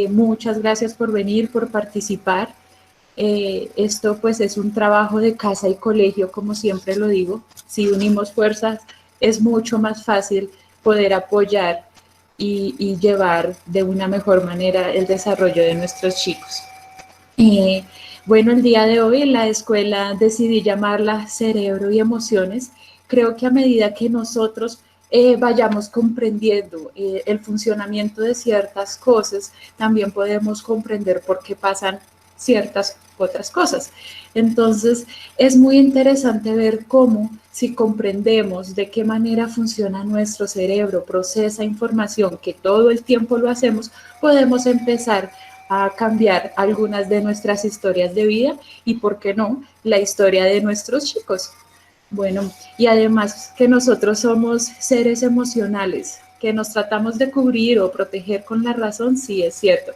Muchas gracias por venir, por participar. Esto pues es un trabajo de casa y colegio, como siempre lo digo. Si unimos fuerzas, es mucho más fácil poder apoyar y llevar de una mejor manera el desarrollo de nuestros chicos. Eh, bueno, el día de hoy en la escuela decidí llamarla Cerebro y Emociones. Creo que a medida que nosotros vayamos comprendiendo el funcionamiento de ciertas cosas, también podemos comprender por qué pasan ciertas otras cosas. Entonces, es muy interesante ver cómo, si comprendemos de qué manera funciona nuestro cerebro, procesa información, que todo el tiempo lo hacemos, podemos empezar a cambiar algunas de nuestras historias de vida y, ¿por qué no?, la historia de nuestros chicos. Bueno, y además que nosotros somos seres emocionales, que nos tratamos de cubrir o proteger con la razón, sí es cierto,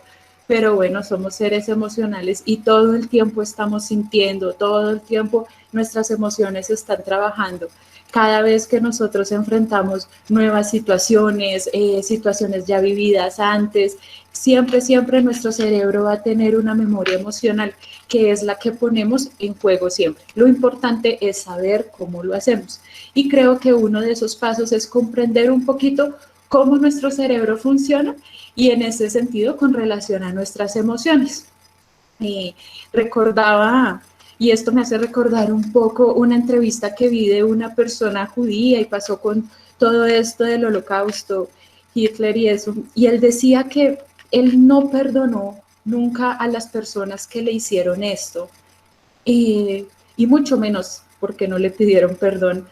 pero bueno, somos seres emocionales y todo el tiempo estamos sintiendo, todo el tiempo nuestras emociones están trabajando. Cada vez que nosotros enfrentamos nuevas situaciones, situaciones ya vividas antes, siempre nuestro cerebro va a tener una memoria emocional que es la que ponemos en juego siempre. Lo importante es saber cómo lo hacemos. Y creo que uno de esos pasos es comprender un poquito cómo nuestro cerebro funciona y en ese sentido con relación a nuestras emociones. Recordaba, y esto me hace recordar un poco una entrevista que vi de una persona judía y pasó con todo esto del holocausto, Hitler y eso, y él decía que él no perdonó nunca a las personas que le hicieron esto, y mucho menos porque no le pidieron perdón,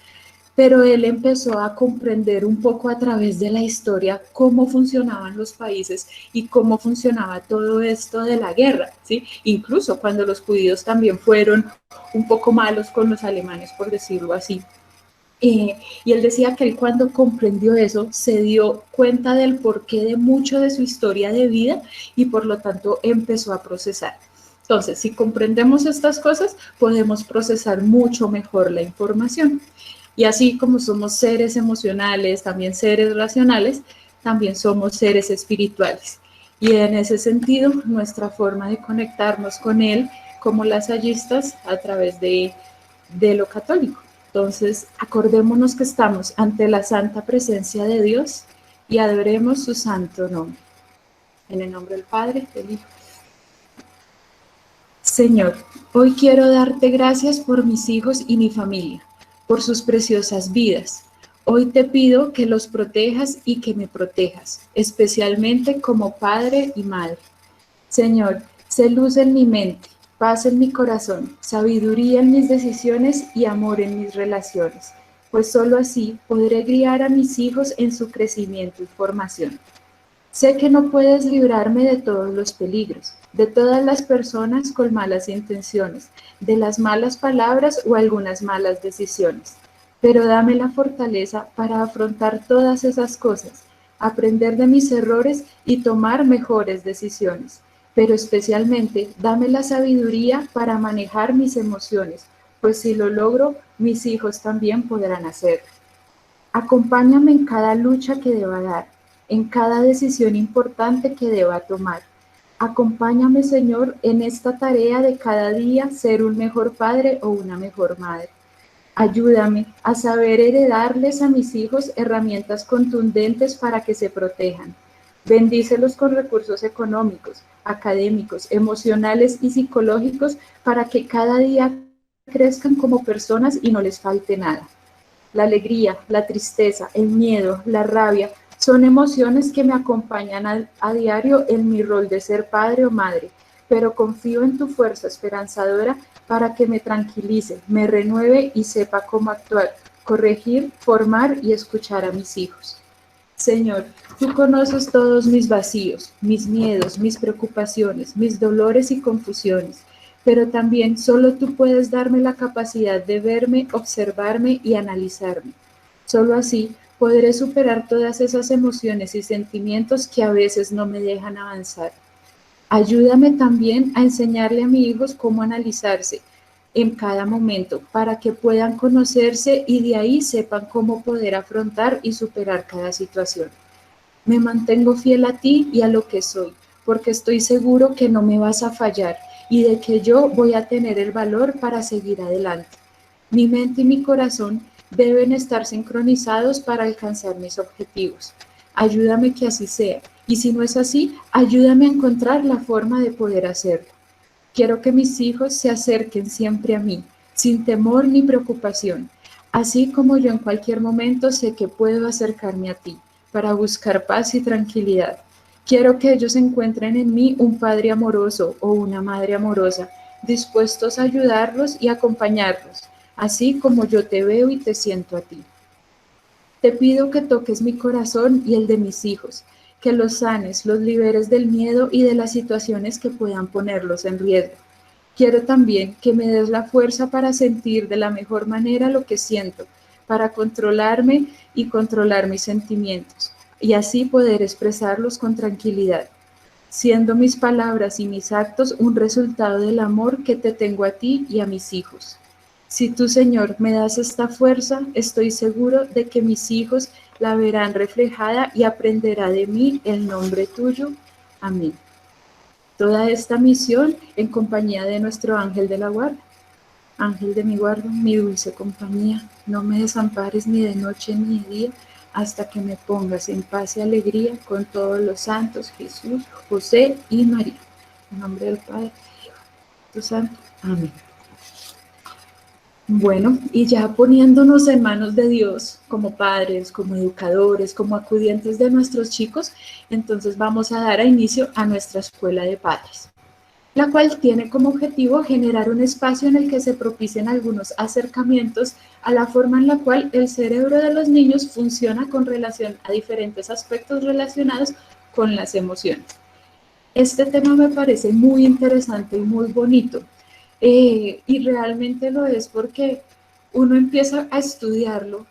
pero él empezó a comprender un poco a través de la historia cómo funcionaban los países y cómo funcionaba todo esto de la guerra, ¿sí? Incluso cuando los judíos también fueron un poco malos con los alemanes, por decirlo así. Y él decía que él cuando comprendió eso se dio cuenta del porqué de mucho de su historia de vida y por lo tanto empezó a procesar. Entonces, si comprendemos estas cosas, podemos procesar mucho mejor la información. Y así como somos seres emocionales, también seres racionales, también somos seres espirituales. Y en ese sentido, nuestra forma de conectarnos con Él, como lasallistas, a través de lo católico. Entonces, acordémonos que estamos ante la santa presencia de Dios y adoremos su santo nombre. En el nombre del Padre, del Hijo. Señor, hoy quiero darte gracias por mis hijos y mi familia, por sus preciosas vidas. Hoy te pido que los protejas y que me protejas, especialmente como padre y madre. Señor, sé luz en mi mente, paz en mi corazón, sabiduría en mis decisiones y amor en mis relaciones, pues solo así podré guiar a mis hijos en su crecimiento y formación. Sé que no puedes librarme de todos los peligros, de todas las personas con malas intenciones, de las malas palabras o algunas malas decisiones, pero dame la fortaleza para afrontar todas esas cosas, aprender de mis errores y tomar mejores decisiones, pero especialmente dame la sabiduría para manejar mis emociones, pues si lo logro, mis hijos también podrán hacerlo. Acompáñame en cada lucha que deba dar, en cada decisión importante que deba tomar. Acompáñame, Señor, en esta tarea de cada día ser un mejor padre o una mejor madre. Ayúdame a saber heredarles a mis hijos herramientas contundentes para que se protejan. Bendícelos con recursos económicos, académicos, emocionales y psicológicos para que cada día crezcan como personas y no les falte nada. La alegría, la tristeza, el miedo, la rabia son emociones que me acompañan a diario en mi rol de ser padre o madre, pero confío en tu fuerza esperanzadora para que me tranquilice, me renueve y sepa cómo actuar, corregir, formar y escuchar a mis hijos. Señor, tú conoces todos mis vacíos, mis miedos, mis preocupaciones, mis dolores y confusiones, pero también solo tú puedes darme la capacidad de verme, observarme y analizarme. Solo así podré superar todas esas emociones y sentimientos que a veces no me dejan avanzar. Ayúdame también a enseñarle a mis hijos cómo analizarse en cada momento para que puedan conocerse y de ahí sepan cómo poder afrontar y superar cada situación. Me mantengo fiel a ti y a lo que soy, porque estoy seguro que no me vas a fallar y de que yo voy a tener el valor para seguir adelante. Mi mente y mi corazón deben estar sincronizados para alcanzar mis objetivos. Ayúdame que así sea, y si no es así, ayúdame a encontrar la forma de poder hacerlo. Quiero que mis hijos se acerquen siempre a mí, sin temor ni preocupación, así como yo en cualquier momento sé que puedo acercarme a ti para buscar paz y tranquilidad. Quiero que ellos encuentren en mí un padre amoroso o una madre amorosa, dispuestos a ayudarlos y acompañarlos, así como yo te veo y te siento a ti. Te pido que toques mi corazón y el de mis hijos, que los sanes, los liberes del miedo y de las situaciones que puedan ponerlos en riesgo. Quiero también que me des la fuerza para sentir de la mejor manera lo que siento, para controlarme y controlar mis sentimientos, y así poder expresarlos con tranquilidad, siendo mis palabras y mis actos un resultado del amor que te tengo a ti y a mis hijos. Si tú, Señor, me das esta fuerza, estoy seguro de que mis hijos la verán reflejada y aprenderá de mí el nombre tuyo. Amén. Toda esta misión en compañía de nuestro ángel de la guarda. Ángel de mi guarda, mi dulce compañía, no me desampares ni de noche ni de día, hasta que me pongas en paz y alegría con todos los santos, Jesús, José y María. En nombre del Padre, del Hijo, del Santo. Amén. Bueno, y ya poniéndonos en manos de Dios como padres, como educadores, como acudientes de nuestros chicos, entonces vamos a dar inicio a nuestra escuela de padres, la cual tiene como objetivo generar un espacio en el que se propicien algunos acercamientos a la forma en la cual el cerebro de los niños funciona con relación a diferentes aspectos relacionados con las emociones. Este tema me parece muy interesante y muy bonito, y realmente lo es porque uno empieza a estudiarlo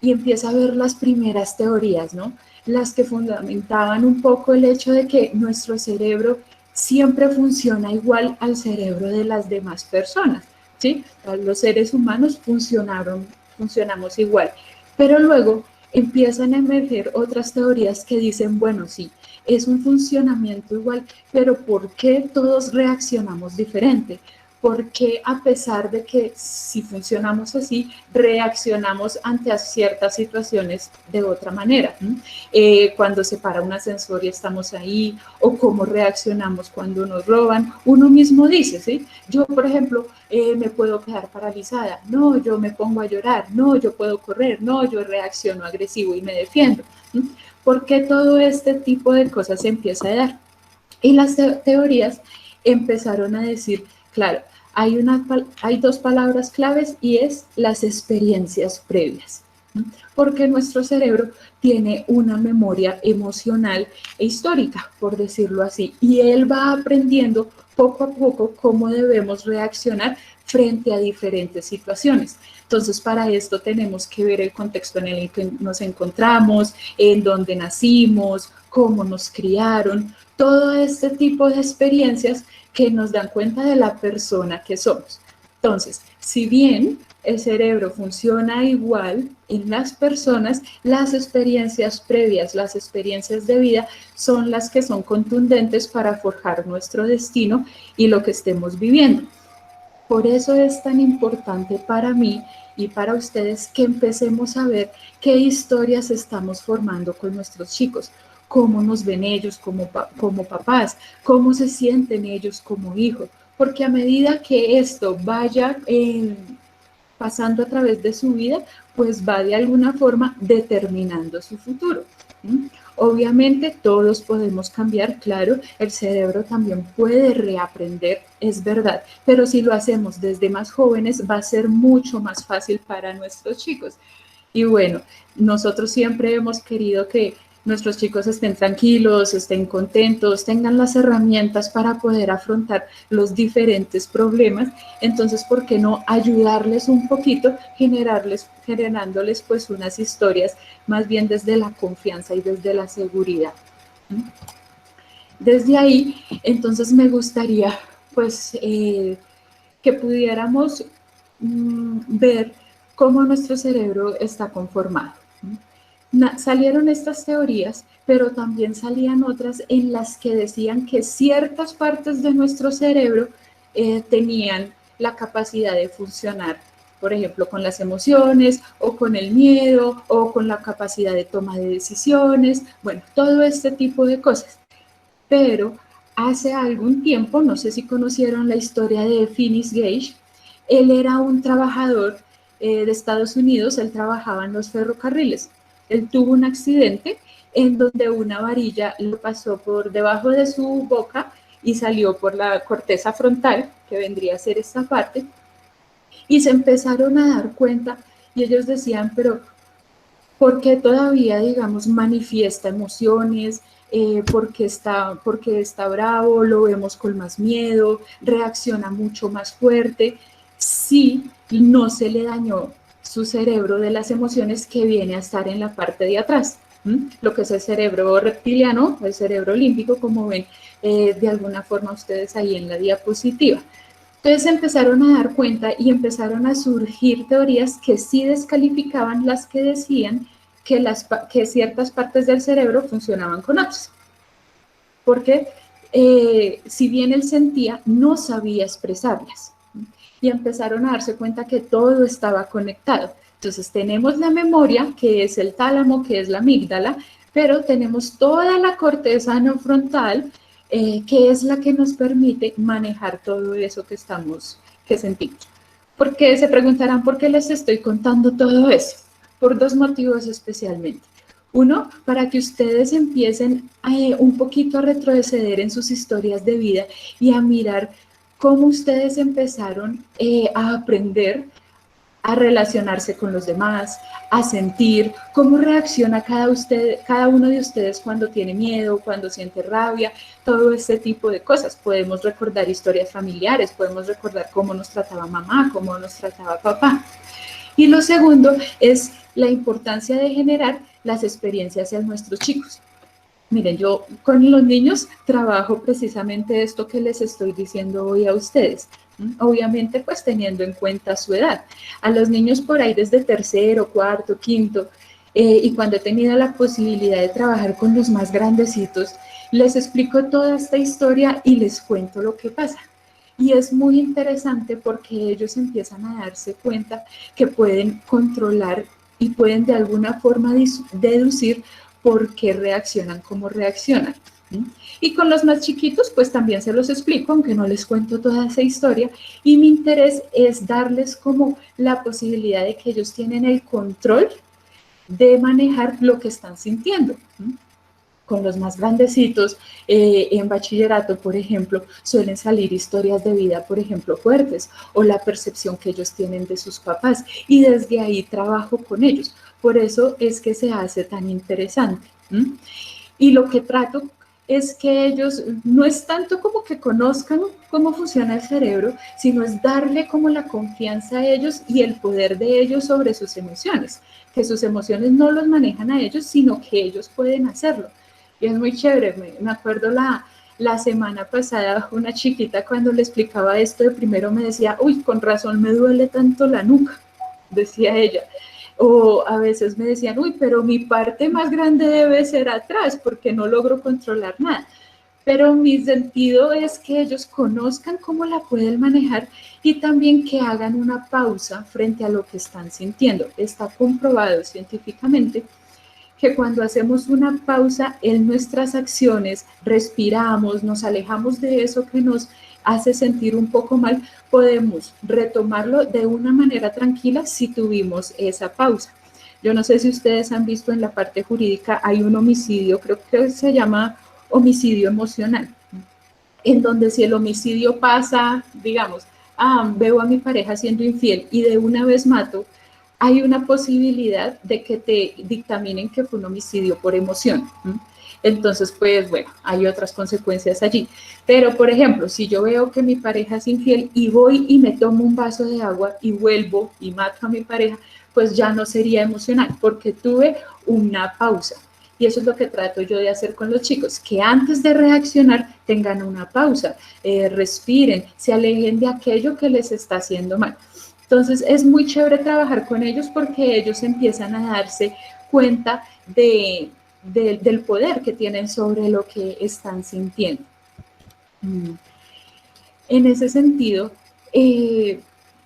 y empieza a ver las primeras teorías, ¿no? Las que fundamentaban un poco el hecho de que nuestro cerebro siempre funciona igual al cerebro de las demás personas, ¿sí? Los seres humanos funcionamos igual, pero luego empiezan a emerger otras teorías que dicen, bueno, sí, es un funcionamiento igual, pero ¿por qué todos reaccionamos diferente? Porque a pesar de que si funcionamos así, reaccionamos ante ciertas situaciones de otra manera. Cuando se para un ascensor y estamos ahí, o cómo reaccionamos cuando nos roban, uno mismo dice, ¿sí? Yo, por ejemplo, me puedo quedar paralizada, no, yo me pongo a llorar, no, yo puedo correr, no, yo reacciono agresivo y me defiendo. ¿Por qué todo este tipo de cosas se empieza a dar? Y las teorías empezaron a decir, claro, hay dos palabras claves y es las experiencias previas, porque nuestro cerebro tiene una memoria emocional e histórica, por decirlo así, y él va aprendiendo poco a poco cómo debemos reaccionar frente a diferentes situaciones. Entonces, para esto tenemos que ver el contexto en el que nos encontramos, en dónde nacimos, cómo nos criaron, todo este tipo de experiencias que nos dan cuenta de la persona que somos. Entonces, si bien el cerebro funciona igual en las personas, las experiencias previas, las experiencias de vida son las que son contundentes para forjar nuestro destino y lo que estemos viviendo. Por eso es tan importante para mí y para ustedes que empecemos a ver qué historias estamos formando con nuestros chicos, cómo nos ven ellos como papás, cómo se sienten ellos como hijos, porque a medida que esto vaya pasando a través de su vida, pues va de alguna forma determinando su futuro. Obviamente todos podemos cambiar, claro, el cerebro también puede reaprender, es verdad, pero si lo hacemos desde más jóvenes va a ser mucho más fácil para nuestros chicos. Y bueno, nosotros siempre hemos querido que nuestros chicos estén tranquilos, estén contentos, tengan las herramientas para poder afrontar los diferentes problemas. Entonces, ¿por qué no ayudarles un poquito, generándoles pues unas historias más bien desde la confianza y desde la seguridad? Desde ahí, entonces me gustaría pues que pudiéramos ver cómo nuestro cerebro está conformado. salieron estas teorías, pero también salían otras en las que decían que ciertas partes de nuestro cerebro tenían la capacidad de funcionar, por ejemplo, con las emociones o con el miedo o con la capacidad de toma de decisiones, bueno, todo este tipo de cosas. Pero hace algún tiempo, no sé si conocieron la historia de Phineas Gage, él era un trabajador de Estados Unidos, él trabajaba en los ferrocarriles. Él tuvo un accidente en donde una varilla lo pasó por debajo de su boca y salió por la corteza frontal, que vendría a ser esta parte, y se empezaron a dar cuenta y ellos decían, pero ¿por qué todavía, digamos, manifiesta emociones? Porque está bravo, lo vemos con más miedo, reacciona mucho más fuerte, si no se le dañó su cerebro de las emociones que viene a estar en la parte de atrás, lo que es el cerebro reptiliano, el cerebro límbico, como ven de alguna forma ustedes ahí en la diapositiva. Entonces empezaron a dar cuenta y empezaron a surgir teorías que sí descalificaban las que decían que ciertas partes del cerebro funcionaban con otras. Porque si bien él sentía, no sabía expresarlas. Y empezaron a darse cuenta que todo estaba conectado. Entonces tenemos la memoria, que es el tálamo, que es la amígdala, pero tenemos toda la corteza no frontal, que es la que nos permite manejar todo eso que sentimos. Porque se preguntarán por qué les estoy contando todo eso. Por dos motivos especialmente. Uno, para que ustedes empiecen un poquito a retroceder en sus historias de vida y a mirar cómo ustedes empezaron a aprender a relacionarse con los demás, a sentir, cómo reacciona cada uno de ustedes cuando tiene miedo, cuando siente rabia, todo este tipo de cosas. Podemos recordar historias familiares, podemos recordar cómo nos trataba mamá, cómo nos trataba papá. Y lo segundo es la importancia de generar las experiencias en nuestros chicos. Miren, yo con los niños trabajo precisamente esto que les estoy diciendo hoy a ustedes. Obviamente, pues teniendo en cuenta su edad. A los niños por ahí desde tercero, cuarto, quinto, y cuando he tenido la posibilidad de trabajar con los más grandecitos, les explico toda esta historia y les cuento lo que pasa. Y es muy interesante porque ellos empiezan a darse cuenta que pueden controlar y pueden de alguna forma deducir por qué reaccionan como reaccionan. Y con los más chiquitos, pues también se los explico, aunque no les cuento toda esa historia, y mi interés es darles como la posibilidad de que ellos tienen el control de manejar lo que están sintiendo. Con los más grandecitos, en bachillerato, por ejemplo, suelen salir historias de vida, por ejemplo, fuertes, o la percepción que ellos tienen de sus papás, y desde ahí trabajo con ellos. Por eso es que se hace tan interesante. Y lo que trato es que ellos no es tanto como que conozcan cómo funciona el cerebro, sino es darle como la confianza a ellos y el poder de ellos sobre sus emociones, que sus emociones no los manejan a ellos, sino que ellos pueden hacerlo. Y es muy chévere, me acuerdo la semana pasada una chiquita cuando le explicaba esto de primero me decía, uy, con razón me duele tanto la nuca, decía ella. O a veces me decían, uy, pero mi parte más grande debe ser atrás porque no logro controlar nada. Pero mi sentido es que ellos conozcan cómo la pueden manejar y también que hagan una pausa frente a lo que están sintiendo. Está comprobado científicamente que cuando hacemos una pausa en nuestras acciones, respiramos, nos alejamos de eso que nos hace sentir un poco mal, podemos retomarlo de una manera tranquila si tuvimos esa pausa. Yo no sé si ustedes han visto en la parte jurídica, hay un homicidio, creo que se llama homicidio emocional, en donde si el homicidio pasa, digamos, veo a mi pareja siendo infiel y de una vez mato, hay una posibilidad de que te dictaminen que fue un homicidio por emoción. Entonces, pues bueno, hay otras consecuencias allí. Pero, por ejemplo, si yo veo que mi pareja es infiel y voy y me tomo un vaso de agua y vuelvo y mato a mi pareja, pues ya no sería emocional porque tuve una pausa. Y eso es lo que trato yo de hacer con los chicos, que antes de reaccionar tengan una pausa, respiren, se alejen de aquello que les está haciendo mal. Entonces es muy chévere trabajar con ellos porque ellos empiezan a darse cuenta del poder que tienen sobre lo que están sintiendo. En ese sentido,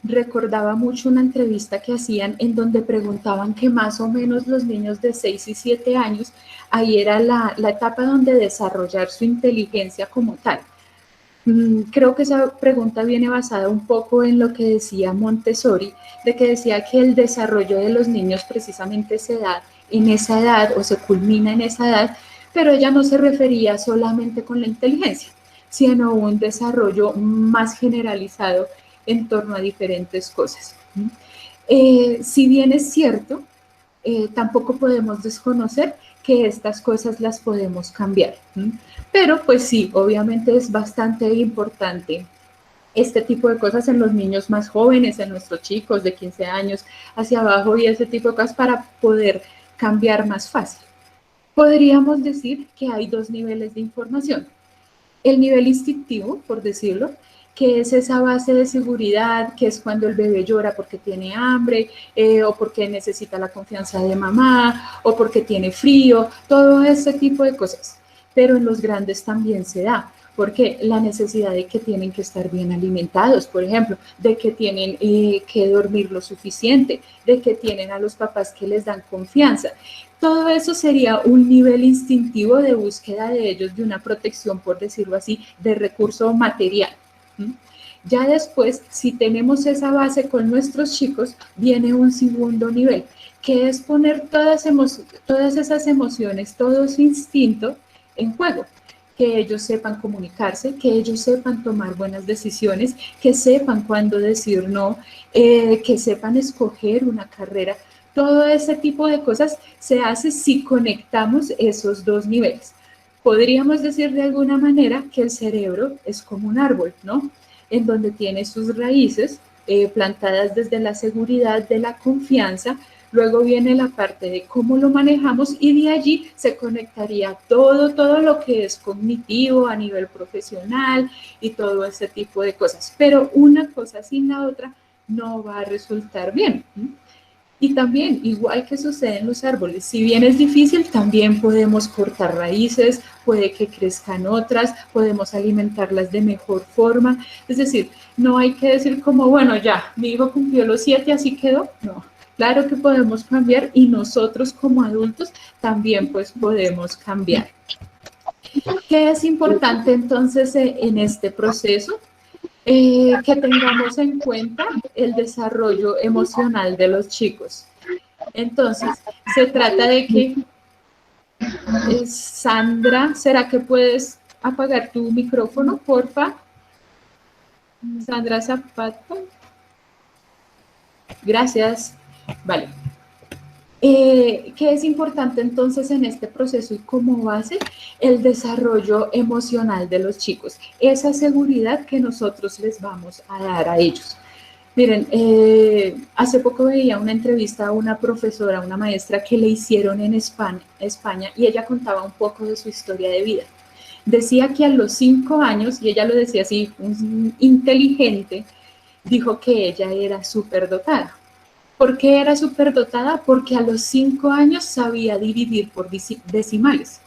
recordaba mucho una entrevista que hacían en donde preguntaban que más o menos los niños de 6 y 7 años, ahí era la etapa donde desarrollar su inteligencia como tal. Creo que esa pregunta viene basada un poco en lo que decía Montessori, de que decía que el desarrollo de los niños precisamente se da en esa edad o se culmina en esa edad, pero ella no se refería solamente con la inteligencia, sino un desarrollo más generalizado en torno a diferentes cosas. Si bien es cierto, tampoco podemos desconocer que estas cosas las podemos cambiar. Pero pues sí, obviamente es bastante importante este tipo de cosas en los niños más jóvenes, en nuestros chicos de 15 años hacia abajo y ese tipo de cosas para poder cambiar más fácil. Podríamos decir que hay dos niveles de información. El nivel instintivo, por decirlo, que es esa base de seguridad, que es cuando el bebé llora porque tiene hambre, o porque necesita la confianza de mamá, o porque tiene frío, todo ese tipo de cosas. Pero en los grandes también se da, porque la necesidad de que tienen que estar bien alimentados, por ejemplo, de que tienen que dormir lo suficiente, de que tienen a los papás que les dan confianza. Todo eso sería un nivel instintivo de búsqueda de ellos de una protección, por decirlo así, de recurso material. Ya después, si tenemos esa base con nuestros chicos, viene un segundo nivel, que es poner todas esas emociones, todo ese instinto en juego. Que ellos sepan comunicarse, que ellos sepan tomar buenas decisiones, que sepan cuándo decir no, que sepan escoger una carrera. Todo ese tipo de cosas se hace si conectamos esos dos niveles. Podríamos decir de alguna manera que el cerebro es como un árbol, ¿no? En donde tiene sus raíces plantadas desde la seguridad, de la confianza. Luego viene la parte de cómo lo manejamos y de allí se conectaría todo lo que es cognitivo a nivel profesional y todo ese tipo de cosas. Pero una cosa sin la otra no va a resultar bien. Y también, igual que sucede en los árboles, si bien es difícil, también podemos cortar raíces, puede que crezcan otras, podemos alimentarlas de mejor forma. Es decir, no hay que decir como, bueno, ya, mi hijo cumplió los 7, así quedó. No, claro que podemos cambiar y nosotros como adultos también pues podemos cambiar. ¿Qué es importante entonces en este proceso? Que tengamos en cuenta el desarrollo emocional de los chicos. Entonces, se trata de que, Sandra, ¿será que puedes apagar tu micrófono, porfa? Sandra Zapata. Gracias. Vale. ¿Qué es importante entonces en este proceso y como base? El desarrollo emocional de los chicos, esa seguridad que nosotros les vamos a dar a ellos. Miren, hace poco veía una entrevista a una profesora, una maestra que le hicieron en España y ella contaba un poco de su historia de vida. Decía que a los 5 años, y ella lo decía así, inteligente, dijo que ella era superdotada. ¿Por qué era superdotada? Porque a los 5 años sabía dividir por decimales.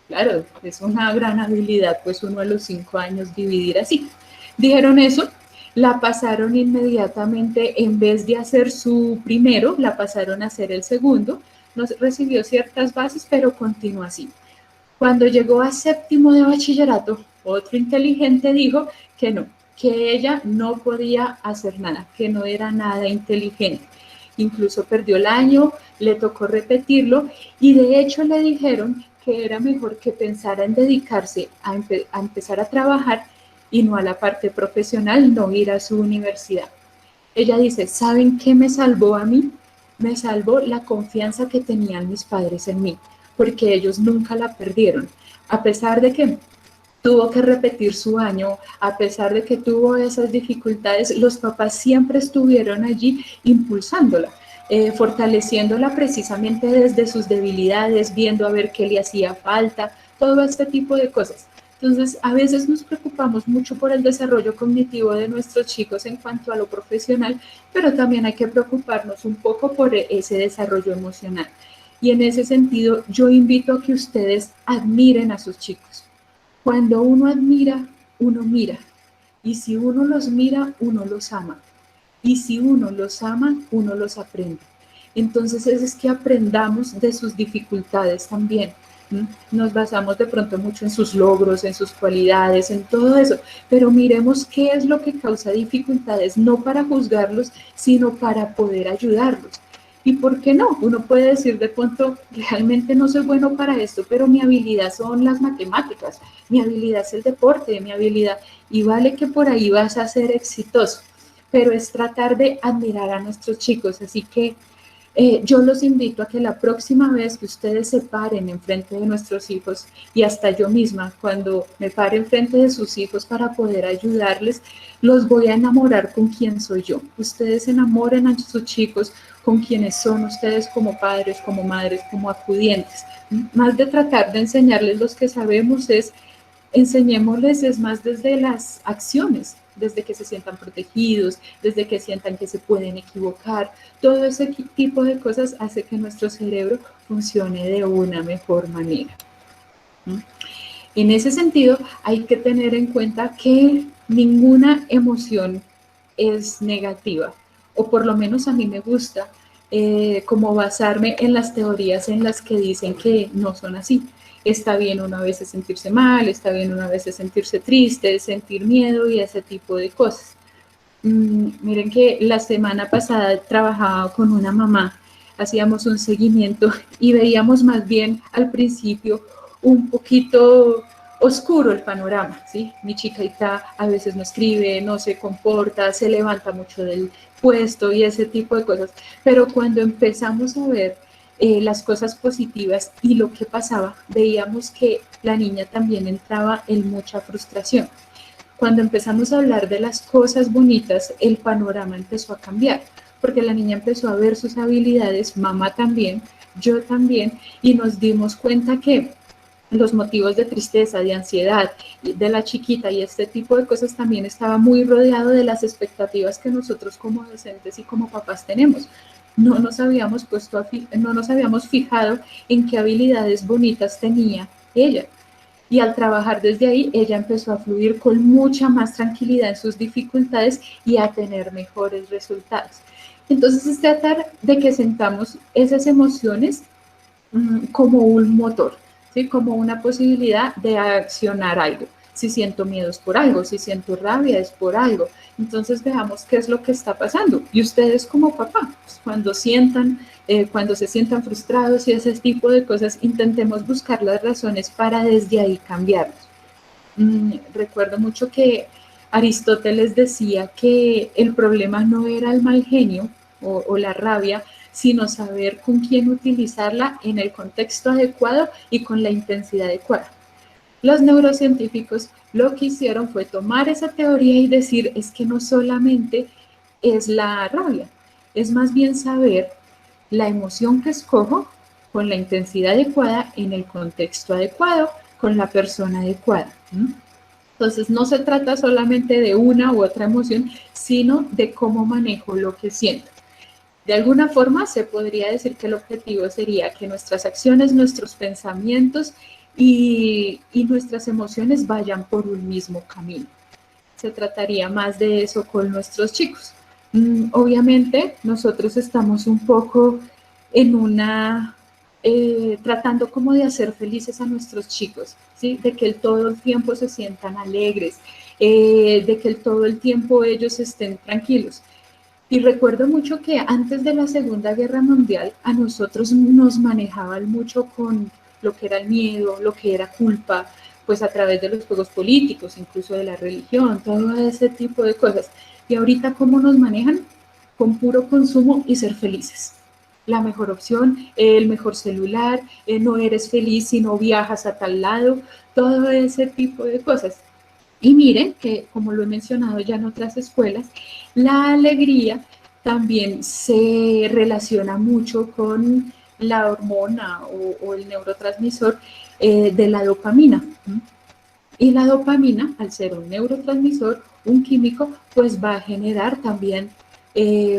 Claro, es una gran habilidad, pues uno a los 5 años dividir así. Dijeron eso, la pasaron inmediatamente, en vez de hacer su primero, la pasaron a hacer el segundo. Nos recibió ciertas bases, pero continuó así. Cuando llegó a 7º de bachillerato, otro inteligente dijo que no, que ella no podía hacer nada, que no era nada inteligente. Incluso perdió el año, le tocó repetirlo y de hecho le dijeron que era mejor que pensara en dedicarse a empezar a trabajar y no a la parte profesional, no ir a su universidad. Ella dice, ¿saben qué me salvó a mí? Me salvó la confianza que tenían mis padres en mí, porque ellos nunca la perdieron, a pesar de que tuvo que repetir su año, a pesar de que tuvo esas dificultades, los papás siempre estuvieron allí impulsándola, fortaleciéndola precisamente desde sus debilidades, viendo a ver qué le hacía falta, todo este tipo de cosas. Entonces, a veces nos preocupamos mucho por el desarrollo cognitivo de nuestros chicos en cuanto a lo profesional, pero también hay que preocuparnos un poco por ese desarrollo emocional. Y en ese sentido, yo invito a que ustedes admiren a sus chicos. Cuando uno admira, uno mira. Y si uno los mira, uno los ama. Y si uno los ama, uno los aprende. Entonces es que aprendamos de sus dificultades también. Nos basamos de pronto mucho en sus logros, en sus cualidades, en todo eso, pero miremos qué es lo que causa dificultades, no para juzgarlos, sino para poder ayudarlos. ¿Y por qué no? Uno puede decir de pronto, realmente no soy bueno para esto, pero mi habilidad son las matemáticas, mi habilidad es el deporte, mi habilidad, y vale que por ahí vas a ser exitoso, pero es tratar de admirar a nuestros chicos, así que yo los invito a que la próxima vez que ustedes se paren enfrente de nuestros hijos y hasta yo misma, cuando me pare enfrente de sus hijos para poder ayudarles, los voy a enamorar con quién soy yo. Ustedes enamoren a sus chicos con quienes son ustedes como padres, como madres, como acudientes. Más de tratar de enseñarles los que sabemos enseñémosles es más desde las acciones, desde que se sientan protegidos, desde que sientan que se pueden equivocar. Todo ese tipo de cosas hace que nuestro cerebro funcione de una mejor manera. En ese sentido, hay que tener en cuenta que ninguna emoción es negativa, o por lo menos a mí me gusta como basarme en las teorías en las que dicen que no son así. Está bien uno a veces sentirse mal, está bien uno a veces sentirse triste, sentir miedo y ese tipo de cosas. Miren que la semana pasada trabajaba con una mamá, hacíamos un seguimiento y veíamos más bien al principio un poquito oscuro el panorama, ¿sí? Mi chiquita a veces no escribe, no se comporta, se levanta mucho del puesto y ese tipo de cosas, pero cuando empezamos a ver las cosas positivas y lo que pasaba, veíamos que la niña también entraba en mucha frustración. Cuando empezamos a hablar de las cosas bonitas, el panorama empezó a cambiar, porque la niña empezó a ver sus habilidades, mamá también, yo también, y nos dimos cuenta que los motivos de tristeza, de ansiedad de la chiquita y este tipo de cosas también estaba muy rodeado de las expectativas que nosotros como docentes y como papás tenemos. No nos habíamos no nos habíamos fijado en qué habilidades bonitas tenía ella. Y al trabajar desde ahí, ella empezó a fluir con mucha más tranquilidad en sus dificultades y a tener mejores resultados. Entonces es tratar de que sentamos esas emociones como un motor, ¿sí? Como una posibilidad de accionar algo. Si siento miedo es por algo, si siento rabia es por algo. Entonces veamos qué es lo que está pasando. Y ustedes como papá, pues, cuando se sientan frustrados y ese tipo de cosas, intentemos buscar las razones para desde ahí cambiarlos. Recuerdo mucho que Aristóteles decía que el problema no era el mal genio o la rabia, sino saber con quién utilizarla en el contexto adecuado y con la intensidad adecuada. Los neurocientíficos lo que hicieron fue tomar esa teoría y decir, es que no solamente es la rabia, es más bien saber la emoción que escojo con la intensidad adecuada en el contexto adecuado, con la persona adecuada. Entonces, no se trata solamente de una u otra emoción, sino de cómo manejo lo que siento. De alguna forma, se podría decir que el objetivo sería que nuestras acciones, nuestros pensamientos y nuestras emociones vayan por un mismo camino. Se trataría más de eso con nuestros chicos. Obviamente, nosotros estamos un poco en tratando como de hacer felices a nuestros chicos, ¿sí? De que todo el tiempo se sientan alegres, de que todo el tiempo ellos estén tranquilos. Y recuerdo mucho que antes de la Segunda Guerra Mundial a nosotros nos manejaban mucho con lo que era el miedo, lo que era culpa, pues a través de los juegos políticos, incluso de la religión, todo ese tipo de cosas. Y ahorita, ¿cómo nos manejan? Con puro consumo y ser felices. La mejor opción, el mejor celular, no eres feliz si no viajas a tal lado, todo ese tipo de cosas. Y miren que, como lo he mencionado ya en otras escuelas, la alegría también se relaciona mucho con la hormona o el neurotransmisor de la dopamina. Y la dopamina, al ser un neurotransmisor, un químico, pues va a generar también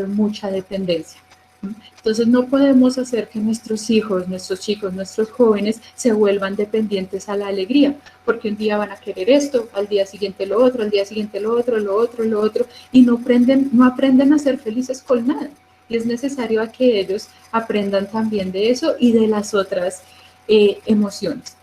mucha dependencia. Entonces no podemos hacer que nuestros hijos, nuestros chicos, nuestros jóvenes se vuelvan dependientes a la alegría, porque un día van a querer esto, al día siguiente lo otro, al día siguiente lo otro, y no aprenden a ser felices con nada. Y es necesario a que ellos aprendan también de eso y de las otras emociones.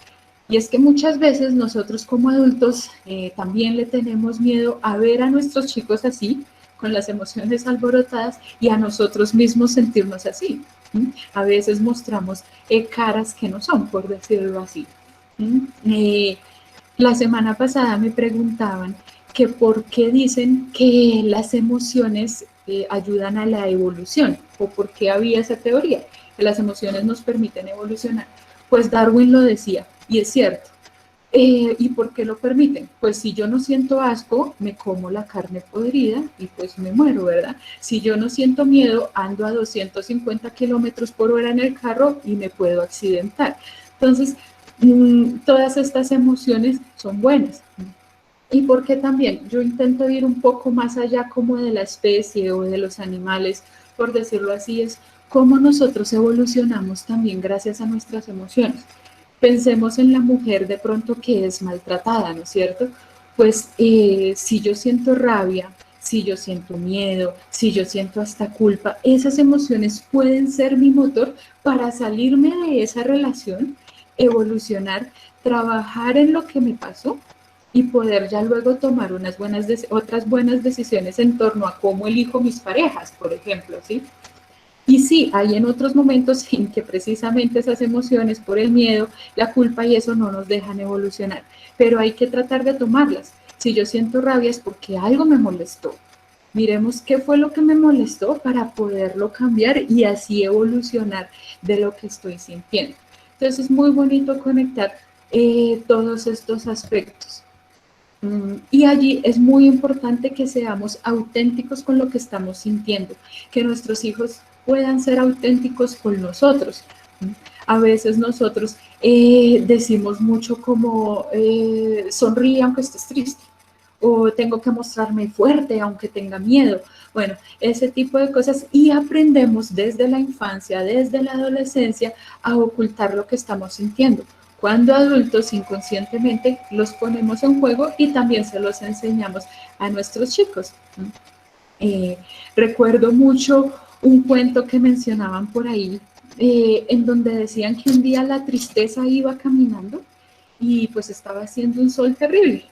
Y es que muchas veces nosotros como adultos también le tenemos miedo a ver a nuestros chicos así, con las emociones alborotadas, y a nosotros mismos sentirnos así. A veces mostramos caras que no son, por decirlo así. La semana pasada me preguntaban que por qué dicen que las emociones ayudan a la evolución, o por qué había esa teoría, que las emociones nos permiten evolucionar. Pues Darwin lo decía, y es cierto. ¿Y por qué lo permiten? Pues si yo no siento asco, me como la carne podrida y pues me muero, ¿verdad? Si yo no siento miedo, ando a 250 kilómetros por hora en el carro y me puedo accidentar. Entonces, todas estas emociones son buenas. Y porque también yo intento ir un poco más allá como de la especie o de los animales, por decirlo así, es cómo nosotros evolucionamos también gracias a nuestras emociones. Pensemos en la mujer de pronto que es maltratada, ¿no es cierto? Pues si yo siento rabia, si yo siento miedo, si yo siento hasta culpa, esas emociones pueden ser mi motor para salirme de esa relación, evolucionar, trabajar en lo que me pasó y poder ya luego tomar otras buenas decisiones en torno a cómo elijo mis parejas, por ejemplo, ¿sí? Y sí, hay en otros momentos en que precisamente esas emociones por el miedo, la culpa y eso no nos dejan evolucionar, pero hay que tratar de tomarlas. Si yo siento rabia es porque algo me molestó. Miremos qué fue lo que me molestó para poderlo cambiar y así evolucionar de lo que estoy sintiendo. Entonces es muy bonito conectar todos estos aspectos. Y allí es muy importante que seamos auténticos con lo que estamos sintiendo, que nuestros hijos puedan ser auténticos con nosotros. A veces nosotros decimos mucho como sonríe aunque estés triste, o tengo que mostrarme fuerte aunque tenga miedo. Bueno, ese tipo de cosas, y aprendemos desde la infancia, desde la adolescencia, a ocultar lo que estamos sintiendo. Cuando adultos inconscientemente los ponemos en juego y también se los enseñamos a nuestros chicos. Recuerdo mucho un cuento que mencionaban por ahí, en donde decían que un día la tristeza iba caminando y pues estaba haciendo un sol terrible.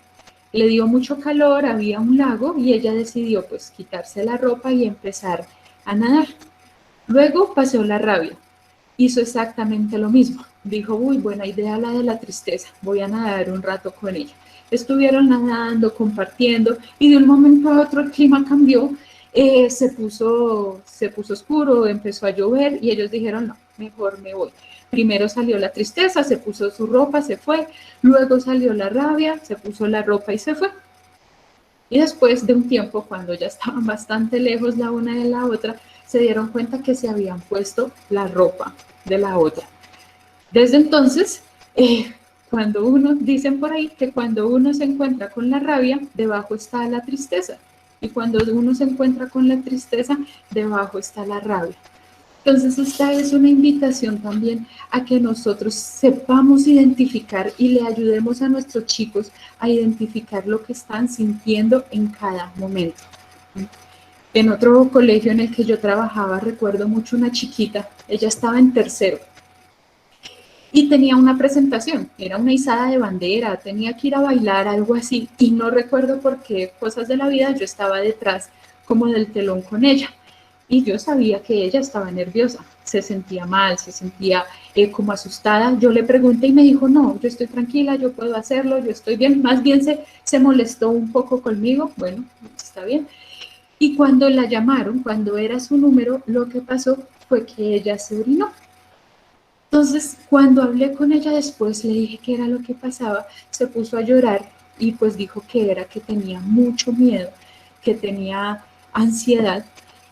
Le dio mucho calor, había un lago y ella decidió pues quitarse la ropa y empezar a nadar. Luego pasó la rabia. Hizo exactamente lo mismo. Dijo, uy, buena idea la de la tristeza, voy a nadar un rato con ella. Estuvieron nadando, compartiendo, y de un momento a otro el clima cambió, se puso oscuro, empezó a llover, y ellos dijeron, no, mejor me voy. Primero salió la tristeza, se puso su ropa, se fue, luego salió la rabia, se puso la ropa y se fue. Y después de un tiempo, cuando ya estaban bastante lejos la una de la otra, se dieron cuenta que se habían puesto la ropa de la otra. Desde entonces, dicen por ahí que cuando uno se encuentra con la rabia, debajo está la tristeza. Y cuando uno se encuentra con la tristeza, debajo está la rabia. Entonces, esta es una invitación también a que nosotros sepamos identificar y le ayudemos a nuestros chicos a identificar lo que están sintiendo en cada momento. En otro colegio en el que yo trabajaba, recuerdo mucho una chiquita, ella estaba en tercero y tenía una presentación, era una izada de bandera, tenía que ir a bailar, algo así, y no recuerdo por qué cosas de la vida, yo estaba detrás como del telón con ella. Y yo sabía que ella estaba nerviosa, se sentía mal, se sentía como asustada. Yo le pregunté y me dijo, no, yo estoy tranquila, yo puedo hacerlo, yo estoy bien. Más bien se molestó un poco conmigo, bueno, está bien. Y cuando la llamaron, cuando era su número, lo que pasó fue que ella se orinó. Entonces, cuando hablé con ella después, le dije qué era lo que pasaba, se puso a llorar y pues dijo que era que tenía mucho miedo, que tenía ansiedad.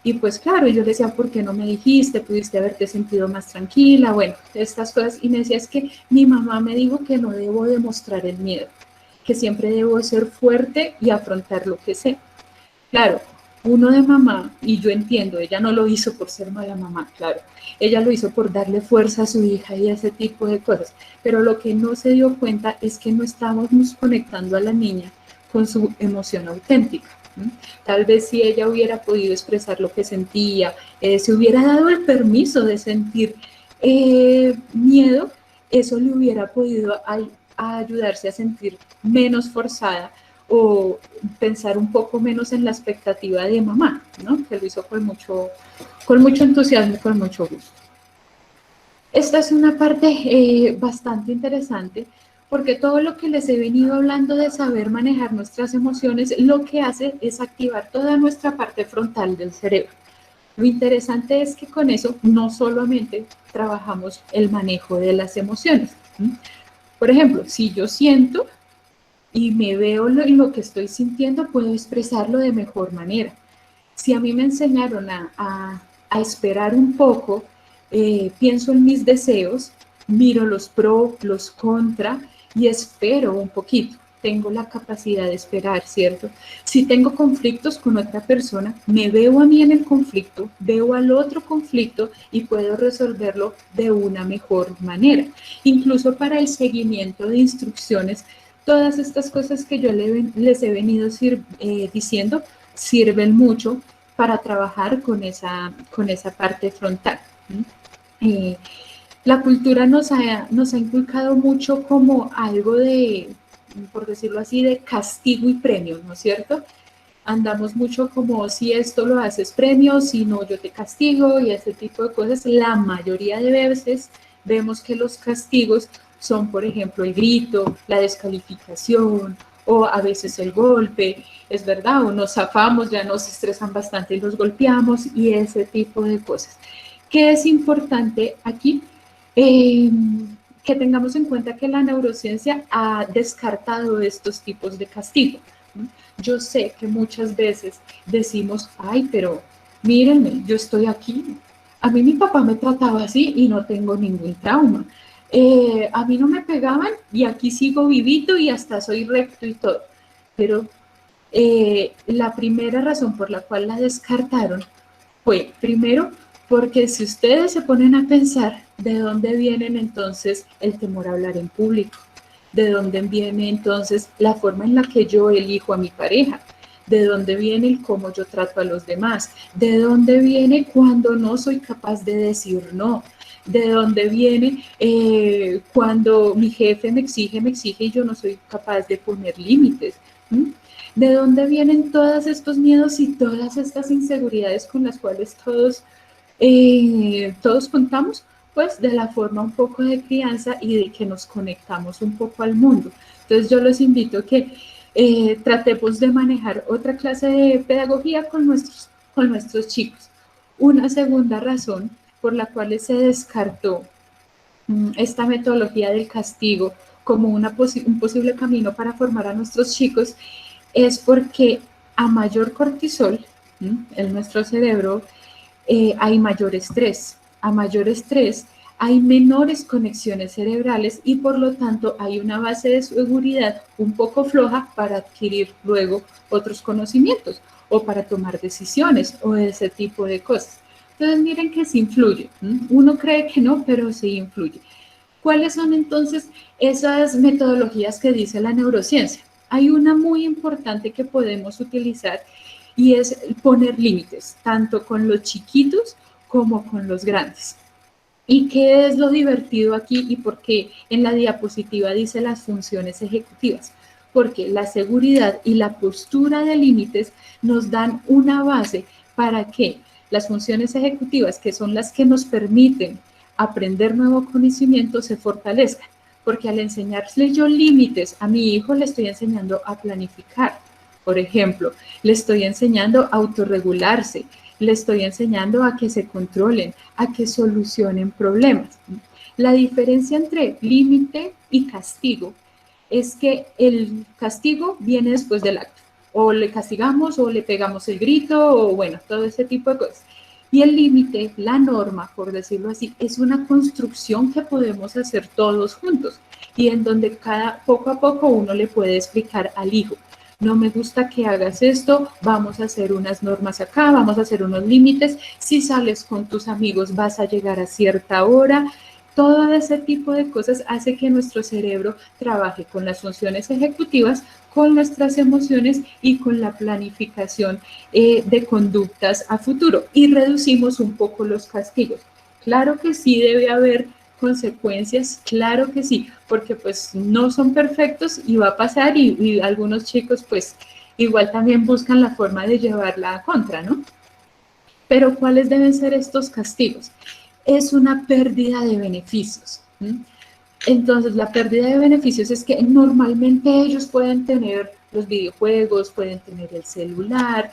Y pues claro, yo le decía, ¿por qué no me dijiste? Pudiste haberte sentido más tranquila, bueno, estas cosas. Y me decía, es que mi mamá me dijo que no debo demostrar el miedo, que siempre debo ser fuerte y afrontar lo que sé. Claro, uno de mamá, y yo entiendo, ella no lo hizo por ser mala mamá, claro, ella lo hizo por darle fuerza a su hija y ese tipo de cosas, pero lo que no se dio cuenta es que no estábamos conectando a la niña con su emoción auténtica. Tal vez si ella hubiera podido expresar lo que sentía, se hubiera dado el permiso de sentir miedo, eso le hubiera podido a ayudarse a sentir menos forzada o pensar un poco menos en la expectativa de mamá, ¿no? Que lo hizo con mucho entusiasmo y con mucho gusto. Esta es una parte bastante interesante porque todo lo que les he venido hablando de saber manejar nuestras emociones, lo que hace es activar toda nuestra parte frontal del cerebro. Lo interesante es que con eso no solamente trabajamos el manejo de las emociones. Por ejemplo, si yo siento y me veo lo que estoy sintiendo, puedo expresarlo de mejor manera. Si a mí me enseñaron a esperar un poco, pienso en mis deseos, miro los pro, los contra y espero un poquito. Tengo la capacidad de esperar, ¿cierto? Si tengo conflictos con otra persona, me veo a mí en el conflicto, veo al otro conflicto y puedo resolverlo de una mejor manera. Incluso para el seguimiento de instrucciones, todas estas cosas que yo les he venido diciendo sirven mucho para trabajar con esa parte frontal. La cultura nos ha inculcado mucho como algo de, por decirlo así, de castigo y premio, ¿no es cierto? Andamos mucho como si esto lo haces premio, si no yo te castigo y ese tipo de cosas. La mayoría de veces vemos que los castigos son, por ejemplo, el grito, la descalificación o a veces el golpe, es verdad, o nos zafamos, ya nos estresan bastante y los golpeamos y ese tipo de cosas. ¿Qué es importante aquí? Que tengamos en cuenta que la neurociencia ha descartado estos tipos de castigo. Yo sé que muchas veces decimos, ay, pero mírenme, yo estoy aquí. A mí mi papá me trataba así y no tengo ningún trauma. A mí no me pegaban y aquí sigo vivito y hasta soy recto y todo. Pero la primera razón por la cual la descartaron fue, primero, porque si ustedes se ponen a pensar de dónde vienen entonces el temor a hablar en público, de dónde viene entonces la forma en la que yo elijo a mi pareja, de dónde viene el cómo yo trato a los demás, de dónde viene cuando no soy capaz de decir no, de dónde viene cuando mi jefe me exige y yo no soy capaz de poner límites. ¿De dónde vienen todos estos miedos y todas estas inseguridades con las cuales todos contamos? Pues de la forma un poco de crianza y de que nos conectamos un poco al mundo. Entonces yo los invito a que tratemos de manejar otra clase de pedagogía con nuestros chicos. Una segunda razón por la cual se descartó esta metodología del castigo como un posible camino para formar a nuestros chicos es porque a mayor cortisol en nuestro cerebro hay mayor estrés. A mayor estrés hay menores conexiones cerebrales y por lo tanto hay una base de seguridad un poco floja para adquirir luego otros conocimientos o para tomar decisiones o ese tipo de cosas. Entonces miren que sí influye. Uno cree que no, pero sí influye. ¿Cuáles son entonces esas metodologías que dice la neurociencia? Hay una muy importante que podemos utilizar y es poner límites, tanto con los chiquitos como con los grandes. ¿Y qué es lo divertido aquí y por qué en la diapositiva dice las funciones ejecutivas? Porque la seguridad y la postura de límites nos dan una base para que las funciones ejecutivas, que son las que nos permiten aprender nuevo conocimiento, se fortalezcan. Porque al enseñarle yo límites a mi hijo, le estoy enseñando a planificar. Por ejemplo, le estoy enseñando a autorregularse, le estoy enseñando a que se controlen, a que solucionen problemas. La diferencia entre límite y castigo es que el castigo viene después del acto. O le castigamos o le pegamos el grito o bueno, todo ese tipo de cosas. Y el límite, la norma, por decirlo así, es una construcción que podemos hacer todos juntos y en donde poco a poco uno le puede explicar al hijo. no me gusta que hagas esto, vamos a hacer unas normas acá, vamos a hacer unos límites, si sales con tus amigos vas a llegar a cierta hora. Todo ese tipo de cosas hace que nuestro cerebro trabaje con las funciones ejecutivas, con nuestras emociones y con la planificación de conductas a futuro, y reducimos un poco los castigos. Claro que sí debe haber consecuencias, claro que sí, porque pues no son perfectos y va a pasar, y algunos chicos pues igual también buscan la forma de llevarla a contra, ¿no? Pero ¿cuáles deben ser estos castigos? Es una pérdida de beneficios. Entonces, la pérdida de beneficios es que normalmente ellos pueden tener los videojuegos, pueden tener el celular,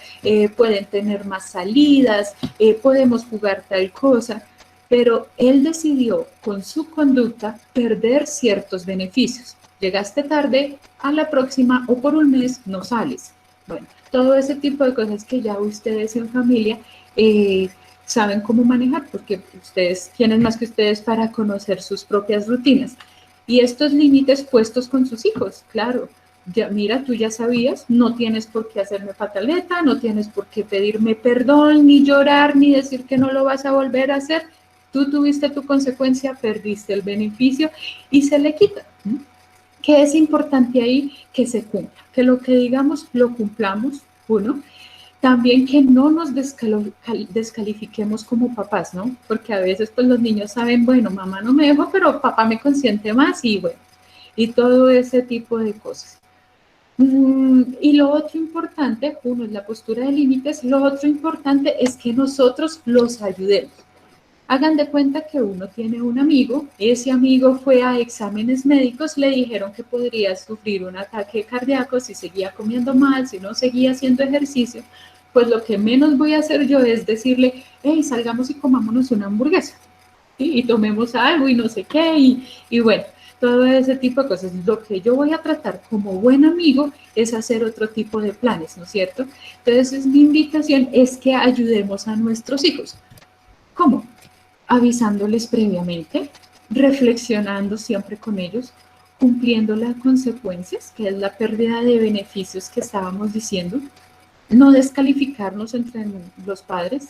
pueden tener más salidas, podemos jugar tal cosa, pero él decidió con su conducta perder ciertos beneficios. Llegaste tarde, a la próxima o por un mes no sales. Bueno, todo ese tipo de cosas que ya ustedes en familia saben cómo manejar, porque ustedes tienen más que ustedes para conocer sus propias rutinas. Y estos límites puestos con sus hijos, claro. Ya, mira, tú ya sabías, no tienes por qué hacerme pataleta, no tienes por qué pedirme perdón, ni llorar, ni decir que no lo vas a volver a hacer. Tú tuviste tu consecuencia, perdiste el beneficio y se le quita. ¿Qué es importante ahí? Que se cumpla, que lo que digamos lo cumplamos, uno. También que no nos descalifiquemos como papás, ¿no? Porque a veces pues los niños saben, bueno, mamá no me dejó, pero papá me consiente más y bueno, y todo ese tipo de cosas. Y lo otro importante, uno es la postura de límites, lo otro importante es que nosotros los ayudemos. Hagan de cuenta que uno tiene un amigo, ese amigo fue a exámenes médicos, le dijeron que podría sufrir un ataque cardíaco si seguía comiendo mal, si no seguía haciendo ejercicio. Pues lo que menos voy a hacer yo es decirle, hey, salgamos y comámonos una hamburguesa, ¿sí? Y tomemos algo y no sé qué, y bueno, todo ese tipo de cosas. Lo que yo voy a tratar como buen amigo es hacer otro tipo de planes, ¿no es cierto? Entonces, mi invitación es que ayudemos a nuestros hijos. ¿Cómo? Avisándoles previamente, reflexionando siempre con ellos, cumpliendo las consecuencias, que es la pérdida de beneficios que estábamos diciendo, no descalificarnos entre los padres,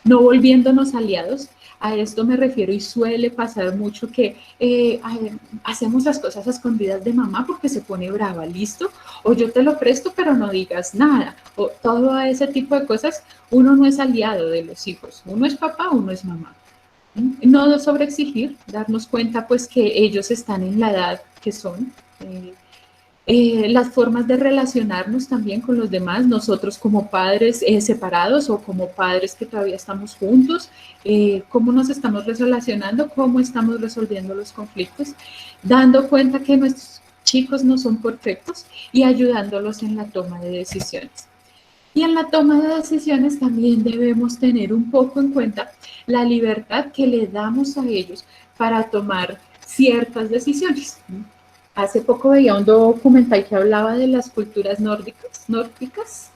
no volviéndonos aliados. A esto me refiero, y suele pasar mucho que hacemos las cosas a escondidas de mamá porque se pone brava, ¿listo? O yo te lo presto, pero no digas nada. O todo ese tipo de cosas. Uno no es aliado de los hijos. Uno es papá, uno es mamá. No sobreexigir, darnos cuenta pues que ellos están en la edad que son. Las formas de relacionarnos también con los demás, nosotros como padres separados o como padres que todavía estamos juntos, cómo nos estamos relacionando, cómo estamos resolviendo los conflictos, dando cuenta que nuestros chicos no son perfectos y ayudándolos en la toma de decisiones. Y en la toma de decisiones también debemos tener un poco en cuenta la libertad que le damos a ellos para tomar ciertas decisiones. Hace poco veía un documental que hablaba de las culturas nórdicas,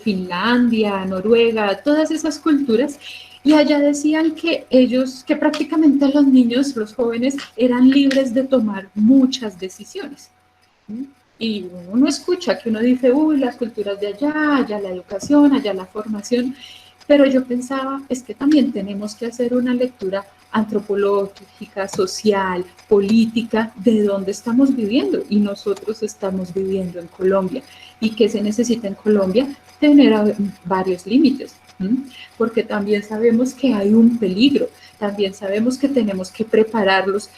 Finlandia, Noruega, todas esas culturas, y allá decían que ellos, que prácticamente los niños, los jóvenes, eran libres de tomar muchas decisiones. Y uno escucha que uno dice, uy, las culturas de allá, allá la educación, allá la formación, pero yo pensaba, es que también tenemos que hacer una lectura antropológica, social, política, de dónde estamos viviendo, y nosotros estamos viviendo en Colombia. ¿Y qué se necesita en Colombia? Tener varios límites, porque también sabemos que hay un peligro, también sabemos que tenemos que prepararlos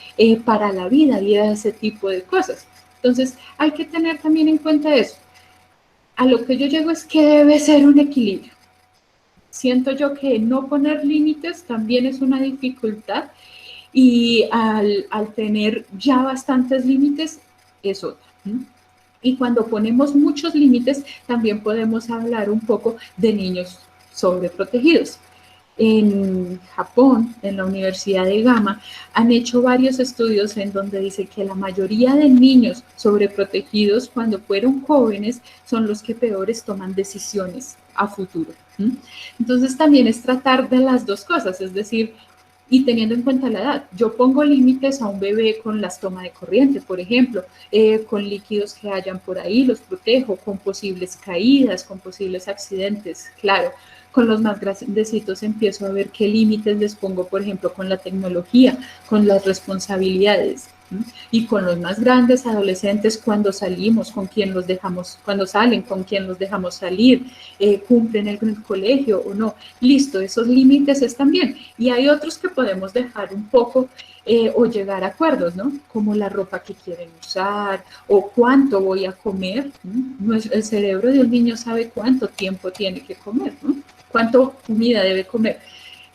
para la vida y ese tipo de cosas. Entonces, hay que tener también en cuenta eso. A lo que yo llego es que debe ser un equilibrio. Siento yo que no poner límites también es una dificultad, y al tener ya bastantes límites es otra. Y cuando ponemos muchos límites, también podemos hablar un poco de niños sobreprotegidos. En Japón, en la Universidad de Gama, han hecho varios estudios en donde dice que la mayoría de niños sobreprotegidos cuando fueron jóvenes son los que peores toman decisiones a futuro. Entonces también es tratar de las dos cosas, es decir, y teniendo en cuenta la edad. Yo pongo límites a un bebé con las tomas de corriente, por ejemplo, con líquidos que hayan por ahí, los protejo, con posibles caídas, con posibles accidentes, claro. Con los más grandecitos empiezo a ver qué límites les pongo, por ejemplo, con la tecnología, con las responsabilidades. Y con los más grandes adolescentes, cuando salimos, con quién los dejamos, cuando salen, con quién los dejamos salir, cumplen el colegio o no. Listo, esos límites están bien. Y hay otros que podemos dejar un poco o llegar a acuerdos, ¿no? Como la ropa que quieren usar o cuánto voy a comer. El cerebro de un niño sabe cuánto tiempo tiene que comer, ¿no? Cuánto comida debe comer.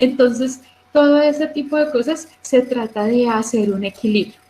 Entonces, todo ese tipo de cosas se trata de hacer un equilibrio.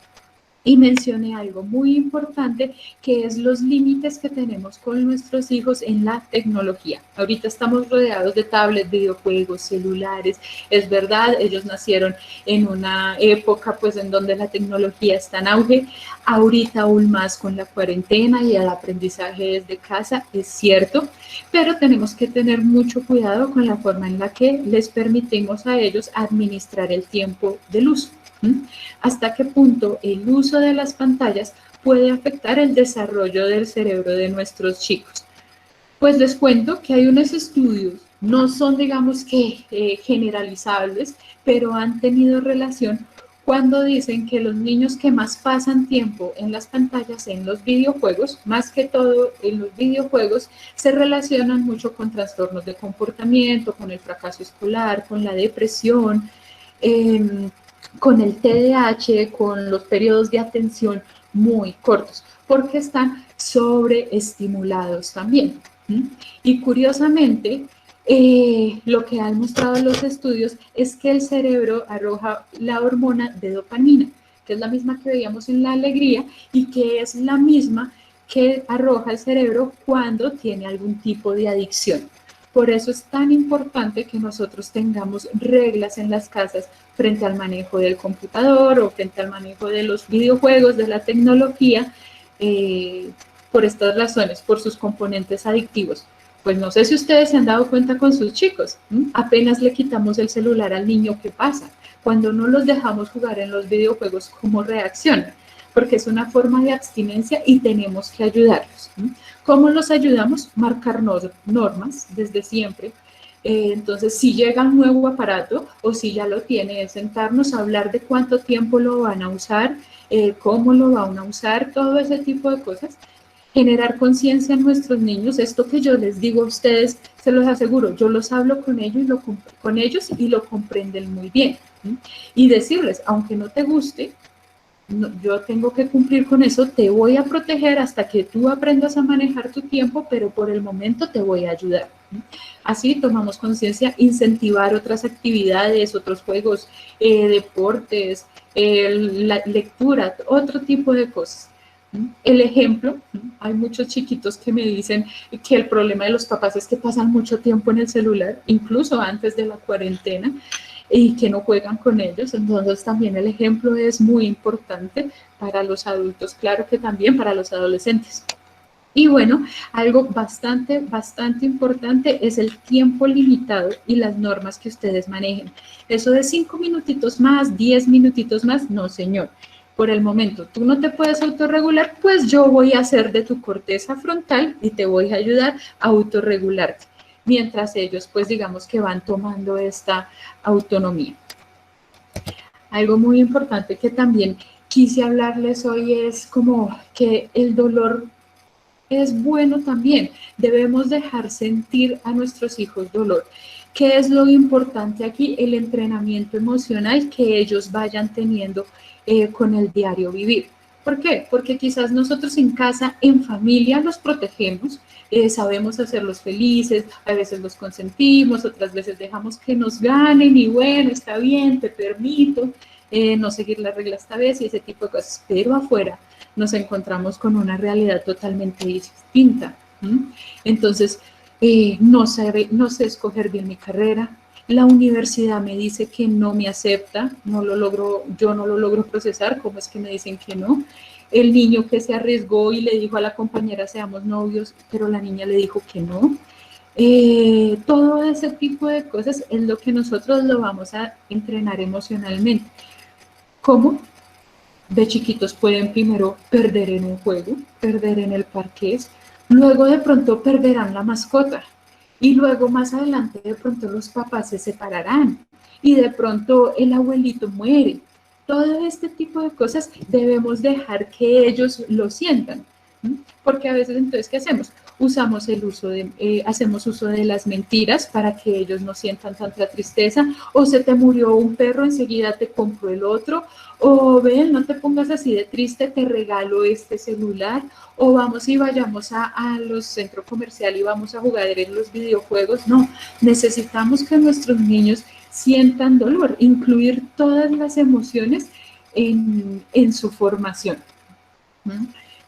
Y mencioné algo muy importante, que es los límites que tenemos con nuestros hijos en la tecnología. Ahorita estamos rodeados de tablets, videojuegos, celulares. Es verdad, ellos nacieron en una época pues en donde la tecnología está en auge. Ahorita aún más con la cuarentena y el aprendizaje desde casa, es cierto, pero tenemos que tener mucho cuidado con la forma en la que les permitimos a ellos administrar el tiempo del uso. ¿Hasta qué punto el uso de las pantallas puede afectar el desarrollo del cerebro de nuestros chicos? Pues les cuento que hay unos estudios, no son digamos que generalizables, pero han tenido relación cuando dicen que los niños que más pasan tiempo en las pantallas, en los videojuegos, más que todo en los videojuegos, se relacionan mucho con trastornos de comportamiento, con el fracaso escolar, con la depresión, con el TDAH, con los periodos de atención muy cortos, porque están sobreestimulados también. Y curiosamente, lo que han mostrado los estudios es que el cerebro arroja la hormona de dopamina, que es la misma que veíamos en la alegría y que es la misma que arroja el cerebro cuando tiene algún tipo de adicción. Por eso es tan importante que nosotros tengamos reglas en las casas frente al manejo del computador o frente al manejo de los videojuegos, de la tecnología, por estas razones, por sus componentes adictivos. Pues no sé si ustedes se han dado cuenta con sus chicos, apenas le quitamos el celular al niño, ¿qué pasa? Cuando no los dejamos jugar en los videojuegos, ¿cómo reaccionan? Porque es una forma de abstinencia y tenemos que ayudarlos. ¿Cómo los ayudamos? Marcar normas desde siempre. Entonces, si llega un nuevo aparato o si ya lo tiene, es sentarnos a hablar de cuánto tiempo lo van a usar, cómo lo van a usar, todo ese tipo de cosas. Generar conciencia en nuestros niños. Esto que yo les digo a ustedes, se los aseguro, yo los hablo con ellos y lo comprenden muy bien. Y decirles, aunque no te guste, no, yo tengo que cumplir con eso, te voy a proteger hasta que tú aprendas a manejar tu tiempo, pero por el momento te voy a ayudar. Así tomamos conciencia, incentivar otras actividades, otros juegos, deportes, la lectura, otro tipo de cosas. El ejemplo, hay muchos chiquitos que me dicen que el problema de los papás es que pasan mucho tiempo en el celular, incluso antes de la cuarentena, y que no juegan con ellos. Entonces también el ejemplo es muy importante para los adultos, claro que también para los adolescentes. Y bueno, algo bastante importante es el tiempo limitado y las normas que ustedes manejen. Eso de 5 minutitos más, 10 minutitos más, no señor. Por el momento, tú no te puedes autorregular, pues yo voy a hacer de tu corteza frontal y te voy a ayudar a autorregularte. Mientras ellos, pues digamos que van tomando esta autonomía. Algo muy importante que también quise hablarles hoy es como que el dolor es bueno también. Debemos dejar sentir a nuestros hijos dolor. ¿Qué es lo importante aquí? El entrenamiento emocional que ellos vayan teniendo con el diario vivir. ¿Por qué? Porque quizás nosotros en casa, en familia, los protegemos, sabemos hacerlos felices, a veces los consentimos, otras veces dejamos que nos ganen y bueno, está bien, te permito no seguir la regla esta vez y ese tipo de cosas, pero afuera nos encontramos con una realidad totalmente distinta. Entonces, no sé escoger bien mi carrera, la universidad me dice que no me acepta, yo no lo logro procesar, ¿cómo es que me dicen que no? El niño que se arriesgó y le dijo a la compañera seamos novios, pero la niña le dijo que no. Todo ese tipo de cosas es lo que nosotros lo vamos a entrenar emocionalmente. ¿Cómo? De chiquitos pueden primero perder en un juego, perder en el parqués, luego de pronto perderán la mascota y luego más adelante de pronto los papás se separarán y de pronto el abuelito muere. Todo este tipo de cosas debemos dejar que ellos lo sientan, ¿sí? Porque a veces entonces, ¿qué hacemos? Hacemos uso de las mentiras para que ellos no sientan tanta tristeza, o se te murió un perro, enseguida te compro el otro, o ven, no te pongas así de triste, te regalo este celular, o vamos y vayamos a los centros comerciales y vamos a jugar en los videojuegos. No, necesitamos que nuestros niños sientan dolor, incluir todas las emociones en su formación.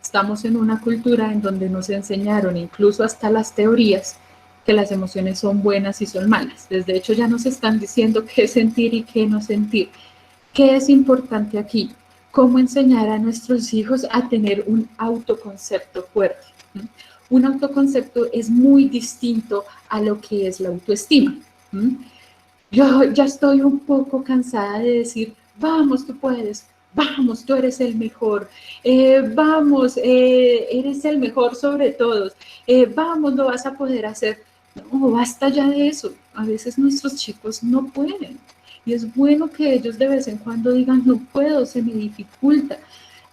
Estamos en una cultura en donde nos enseñaron incluso hasta las teorías que las emociones son buenas y son malas. Desde hecho ya nos están diciendo qué sentir y qué no sentir. ¿Qué es importante aquí? Cómo enseñar a nuestros hijos a tener un autoconcepto fuerte. Un autoconcepto es muy distinto a lo que es la autoestima. Yo ya estoy un poco cansada de decir, vamos, tú puedes, vamos, tú eres el mejor, vamos, eres el mejor sobre todos, vamos, lo vas a poder hacer. No, basta ya de eso. A veces nuestros chicos no pueden. Y es bueno que ellos de vez en cuando digan, no puedo, se me dificulta.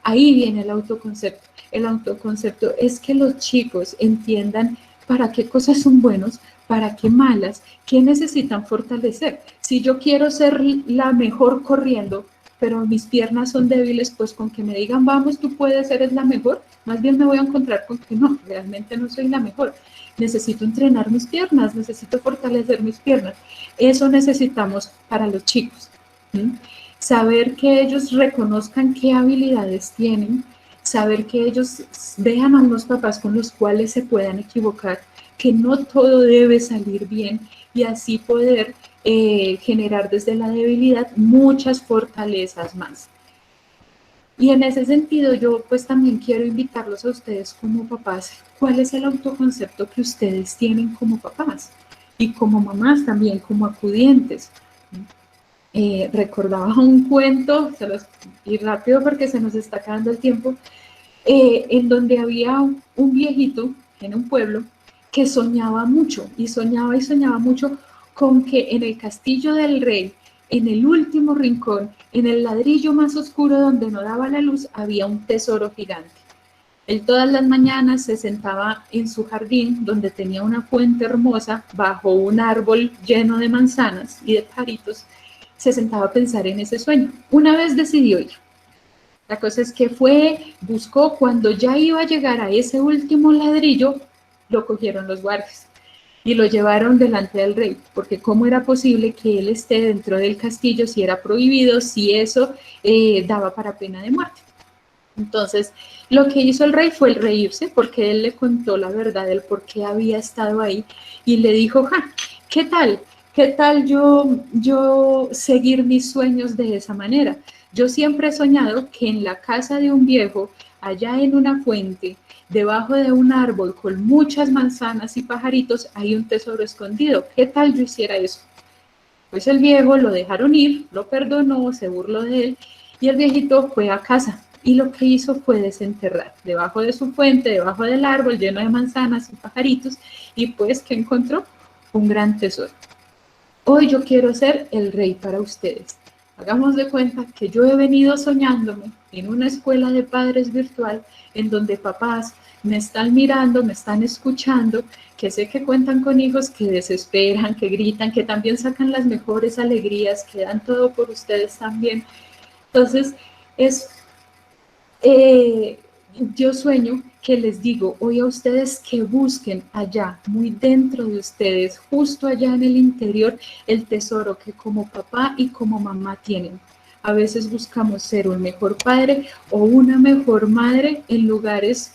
Ahí viene el autoconcepto. El autoconcepto es que los chicos entiendan para qué cosas son buenos, para qué malas, qué necesitan fortalecer. Si yo quiero ser la mejor corriendo, pero mis piernas son débiles, pues con que me digan, vamos, tú puedes, eres la mejor, más bien me voy a encontrar con que no, realmente no soy la mejor. Necesito entrenar mis piernas, necesito fortalecer mis piernas. Eso necesitamos para los chicos. Saber que ellos reconozcan qué habilidades tienen, saber que ellos vean a unos papás con los cuales se puedan equivocar, que no todo debe salir bien y así poder generar desde la debilidad muchas fortalezas más. Y en ese sentido yo pues también quiero invitarlos a ustedes como papás, ¿cuál es el autoconcepto que ustedes tienen como papás? Y como mamás también, como acudientes. Recordaba un cuento, y rápido porque se nos está acabando el tiempo, en donde había un viejito en un pueblo que soñaba mucho y soñaba mucho con que en el castillo del rey, en el último rincón, en el ladrillo más oscuro donde no daba la luz, había un tesoro gigante. Él todas las mañanas se sentaba en su jardín, donde tenía una fuente hermosa, bajo un árbol lleno de manzanas y de pajaritos, se sentaba a pensar en ese sueño. Una vez decidió ir. La cosa es que buscó, cuando ya iba a llegar a ese último ladrillo, lo cogieron los guardias y lo llevaron delante del rey, porque cómo era posible que él esté dentro del castillo si era prohibido, si eso daba para pena de muerte. Entonces, lo que hizo el rey fue el reírse, porque él le contó la verdad del por qué había estado ahí y le dijo, ¿qué tal? ¿Qué tal yo seguir mis sueños de esa manera? Yo siempre he soñado que en la casa de un viejo, allá en una fuente, debajo de un árbol con muchas manzanas y pajaritos, hay un tesoro escondido. ¿Qué tal yo hiciera eso? Pues el viejo lo dejaron ir, lo perdonó, se burló de él y el viejito fue a casa. Y lo que hizo fue desenterrar debajo de su fuente, debajo del árbol lleno de manzanas y pajaritos, y pues que encontró un gran tesoro. Hoy yo quiero ser el rey para ustedes. Hagamos de cuenta que yo he venido soñándome en una escuela de padres virtual en donde papás me están mirando, me están escuchando, que sé que cuentan con hijos que desesperan, que gritan, que también sacan las mejores alegrías, que dan todo por ustedes también. Entonces, yo sueño que les digo hoy a ustedes que busquen allá, muy dentro de ustedes, justo allá en el interior, el tesoro que como papá y como mamá tienen. A veces buscamos ser un mejor padre o una mejor madre en lugares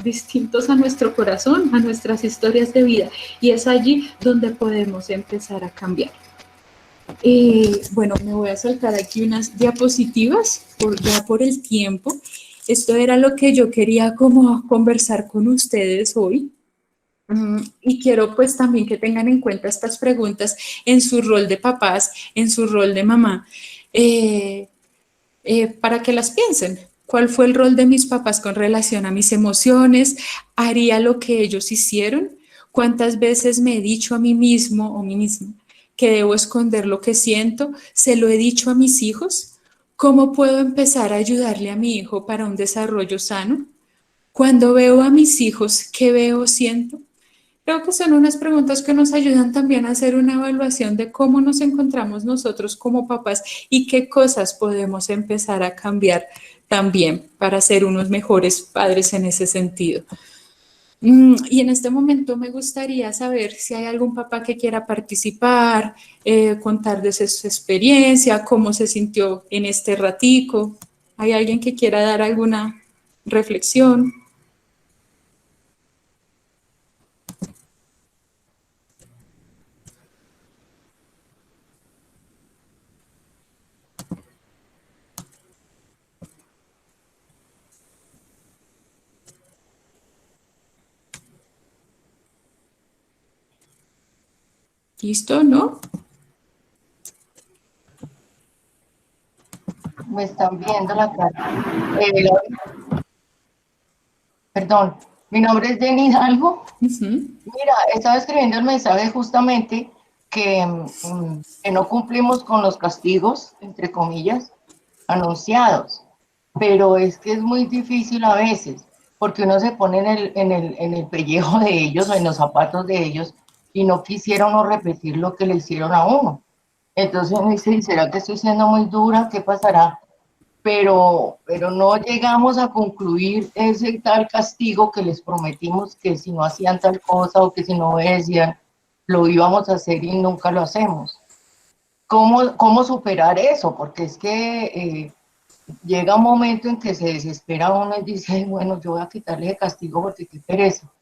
distintos a nuestro corazón, a nuestras historias de vida, y es allí donde podemos empezar a cambiar. Bueno, me voy a saltar aquí unas diapositivas ya por el tiempo. Esto era lo que yo quería como conversar con ustedes hoy. Y quiero pues también que tengan en cuenta estas preguntas en su rol de papás, en su rol de mamá, para que las piensen. ¿Cuál fue el rol de mis papás con relación a mis emociones? ¿Haría lo que ellos hicieron? ¿Cuántas veces me he dicho a mí mismo o mí misma que debo esconder lo que siento? ¿Se lo he dicho a mis hijos? ¿Cómo puedo empezar a ayudarle a mi hijo para un desarrollo sano? Cuando veo a mis hijos, ¿qué veo o siento? Creo que son unas preguntas que nos ayudan también a hacer una evaluación de cómo nos encontramos nosotros como papás y qué cosas podemos empezar a cambiar también para ser unos mejores padres en ese sentido. Y en este momento me gustaría saber si hay algún papá que quiera participar, contar de su experiencia, cómo se sintió en este ratico. ¿Hay alguien que quiera dar alguna reflexión? ¿Listo? ¿No? Me están viendo la cara. Perdón, mi nombre es Jenny Hidalgo. Mira, estaba escribiendo el mensaje justamente que no cumplimos con los castigos, entre comillas, anunciados. Pero es que es muy difícil a veces, porque uno se pone en el pellejo de ellos o en los zapatos de ellos y no quisiera uno repetir lo que le hicieron a uno. Entonces uno dice, ¿será que estoy siendo muy dura? ¿Qué pasará? Pero no llegamos a concluir ese tal castigo que les prometimos que si no hacían tal cosa o que si no obedecían, lo íbamos a hacer y nunca lo hacemos. ¿Cómo superar eso? Porque es que llega un momento en que se desespera uno y dice, "Ay, bueno, yo voy a quitarle de castigo porque qué pereza".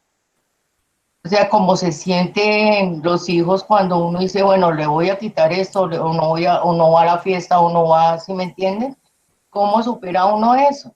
O sea, como se sienten los hijos cuando uno dice, bueno, le voy a quitar esto, o no va a la fiesta, o no va, ¿sí me entiendes? ¿Cómo supera uno eso?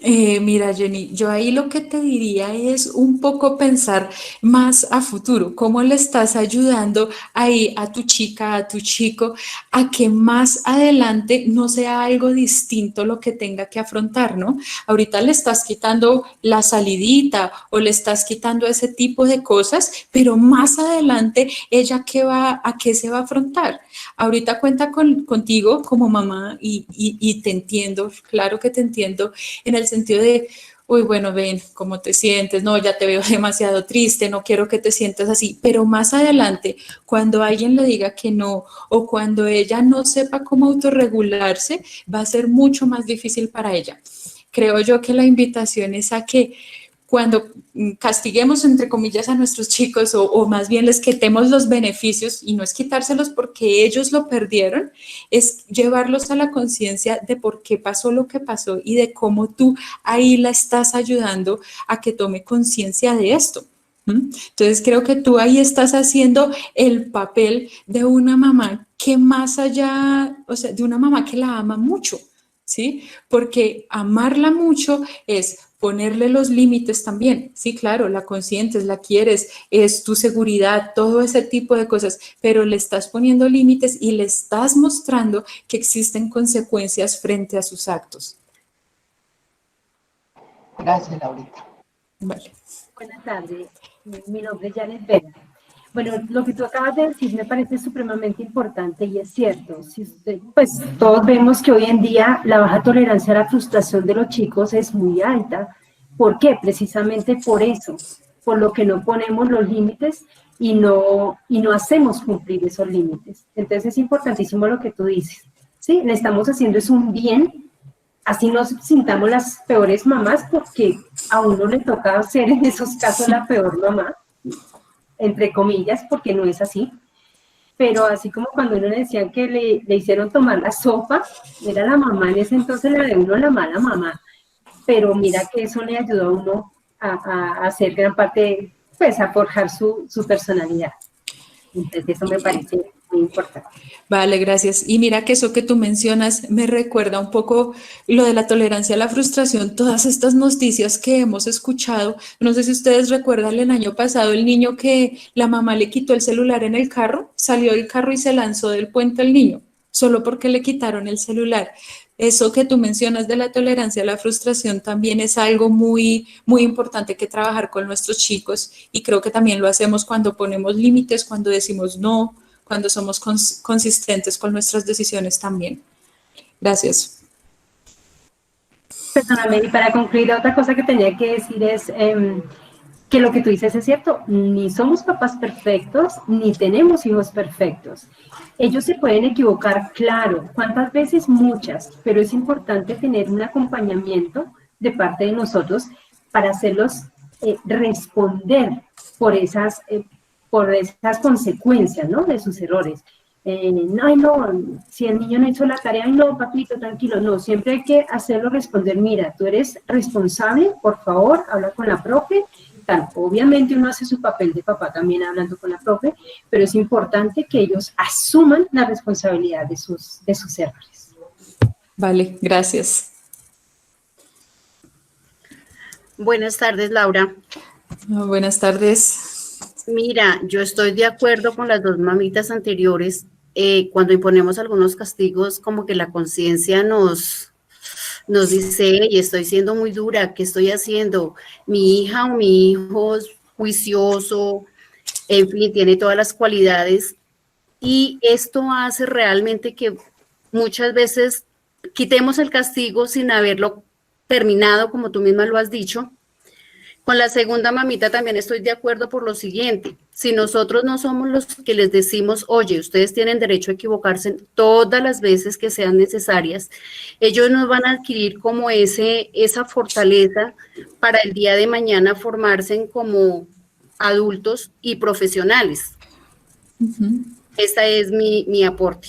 Mira, Jenny, yo ahí lo que te diría es un poco pensar más a futuro, cómo le estás ayudando ahí a tu chica, a tu chico, a que más adelante no sea algo distinto lo que tenga que afrontar, ¿no? Ahorita le estás quitando la salidita o le estás quitando ese tipo de cosas, pero más adelante ella a qué se va a afrontar. Ahorita cuenta contigo como mamá y te entiendo, claro que te entiendo en el sentido de, uy, bueno, ven, ¿cómo te sientes? No, ya te veo demasiado triste, no quiero que te sientas así, pero más adelante, cuando alguien le diga que no o cuando ella no sepa cómo autorregularse, va a ser mucho más difícil para ella. Creo yo que la invitación es a que cuando castiguemos, entre comillas, a nuestros chicos o más bien les quitemos los beneficios y no es quitárselos porque ellos lo perdieron, es llevarlos a la conciencia de por qué pasó lo que pasó y de cómo tú ahí la estás ayudando a que tome conciencia de esto. Entonces creo que tú ahí estás haciendo el papel de una mamá que más allá, o sea, de una mamá que la ama mucho, ¿sí? Porque amarla mucho es ponerle los límites también. Sí, claro, la consientes, la quieres, es tu seguridad, todo ese tipo de cosas, pero le estás poniendo límites y le estás mostrando que existen consecuencias frente a sus actos. Gracias, Laurita. Vale. Buenas tardes, mi nombre es Janet Vega. Bueno, lo que tú acabas de decir me parece supremamente importante y es cierto. Si usted, pues todos vemos que hoy en día la baja tolerancia a la frustración de los chicos es muy alta. ¿Por qué? Precisamente por eso, por lo que no ponemos los límites y no hacemos cumplir esos límites. Entonces es importantísimo lo que tú dices. Sí, le estamos haciendo es un bien, así nos sintamos las peores mamás, porque a uno le toca ser en esos casos la peor mamá, entre comillas, porque no es así. Pero así como cuando uno le decían que le hicieron tomar la sopa, era la mamá en ese entonces la de uno la mala mamá. Pero mira que eso le ayudó a uno a hacer gran parte, pues a forjar su personalidad. Entonces eso me parece muy importante. Vale, gracias. Y mira que eso que tú mencionas me recuerda un poco lo de la tolerancia a la frustración, todas estas noticias que hemos escuchado. No sé si ustedes recuerdan el año pasado el niño que la mamá le quitó el celular en el carro, salió del carro y se lanzó del puente el niño, solo porque le quitaron el celular. Eso que tú mencionas de la tolerancia a la frustración también es algo muy, muy importante que trabajar con nuestros chicos y creo que también lo hacemos cuando ponemos límites, cuando decimos no, cuando somos consistentes con nuestras decisiones también. Gracias. Perdóname, y para concluir, otra cosa que tenía que decir es que lo que tú dices es cierto, ni somos papás perfectos, ni tenemos hijos perfectos. Ellos se pueden equivocar, claro, ¿cuántas veces? Muchas, pero es importante tener un acompañamiento de parte de nosotros para hacerlos responder por esas consecuencias, ¿no? De sus errores. Ay, no, si el niño no hizo la tarea, ay, no, papito, tranquilo, no, siempre hay que hacerlo responder, mira, tú eres responsable, por favor, habla con la profe, tal. Obviamente uno hace su papel de papá también hablando con la profe, pero es importante que ellos asuman la responsabilidad de sus errores. Vale, gracias. Buenas tardes, Laura. Buenas tardes. Mira, yo estoy de acuerdo con las dos mamitas anteriores. Cuando imponemos algunos castigos, como que la conciencia nos dice, y estoy siendo muy dura, ¿qué estoy haciendo? Mi hija o mi hijo es juicioso, en fin, tiene todas las cualidades, y esto hace realmente que muchas veces quitemos el castigo sin haberlo terminado, como tú misma lo has dicho. Con la segunda mamita también estoy de acuerdo por lo siguiente, si nosotros no somos los que les decimos, oye, ustedes tienen derecho a equivocarse todas las veces que sean necesarias, ellos nos van a adquirir como esa fortaleza para el día de mañana formarse como adultos y profesionales. Este es mi aporte.